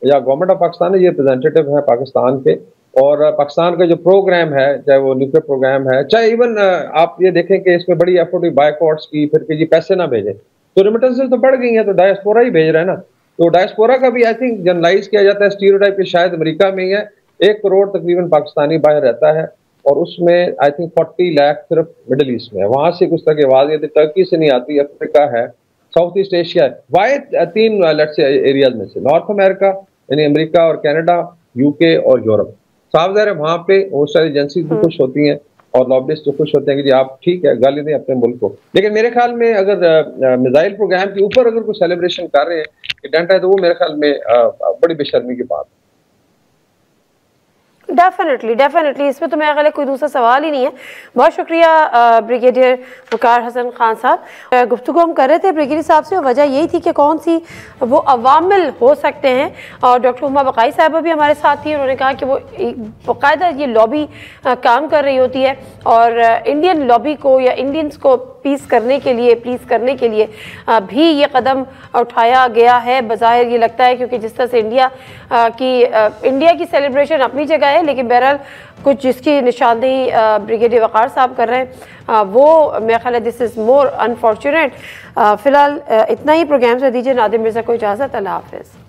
या गवर्नमेंट ऑफ पाकिस्तान है, ये रिप्रेजेंटेटिव है पाकिस्तान के, और पाकिस्तान का जो प्रोग्राम है, चाहे वो न्यूक्लियर प्रोग्राम है, चाहे इवन आप ये देखें कि इसमें बड़ी एफर्ट हुई बायकॉट्स की, फिर कि जी पैसे ना भेजें, तो रेमिटेंसेस तो बढ़ गई हैं, तो डायस्पोरा ही भेज रहा है ना। तो डायस्पोरा का भी आई थिंक जनरलाइज किया जाता है स्टीरियोटाइप कि शायद अमेरिका में ही है। 1 करोड़ तकरीबन पाकिस्तानी बाहर रहता है और उसमें आई थिंक 40 लाख सिर्फ मिडिल ईस्ट में है, वहां से कुछ तक आवाज आती, टर्की से नहीं आती, अफ्रीका है, साउथ ईस्ट एशिया है। वाई 3 लेट्स से एरियाज में से नॉर्थ अमेरिका यानी अमेरिका और कनाडा, यूके और यूरोप, साफ ज़ाहिर है वहाँ पे बहुत सारी एजेंसीज भी खुश होती हैं और लॉबिस्ट तो खुश होते हैं कि जी आप ठीक है गाली दें अपने मुल्क को। लेकिन मेरे ख्याल में अगर मिसाइल प्रोग्राम के ऊपर अगर कोई सेलिब्रेशन कर रहे हैं कि डंडा है, तो वो मेरे ख्याल में बड़ी बेशर्मी की बात है। डेफिनेटली इसमें तो मेरा ख्याल है कोई दूसरा सवाल ही नहीं है। बहुत शुक्रिया ब्रिगेडियर वकार हसन खान साहब। गुफ्तगू हम कर रहे थे ब्रिगेडियर साहब से, वजह यही थी कि कौन सी वो अवामिल हो सकते हैं, और डॉक्टर उमा बकाई साहबा भी हमारे साथ थी। उन्होंने कहा कि वो बाकायदा ये लॉबी काम कर रही होती है और इंडियन लॉबी को या इंडियंस को प्लीज़ करने के लिए भी ये कदम उठाया गया है। बज़ाहिर ये लगता है क्योंकि जिस तरह से इंडिया की सेलिब्रेशन अपनी जगह है, लेकिन बहरहाल कुछ जिसकी निशानदेही ब्रिगेडियर वकार साहब कर रहे हैं वो मेरा ख्याल है दिस इज़ मोर अनफॉर्चुनेट। फ़िलहाल इतना ही प्रोग्राम से दीजिए नादिम मिर्ज़ा को इजाज़त। अल्लाह हाफ़िज़।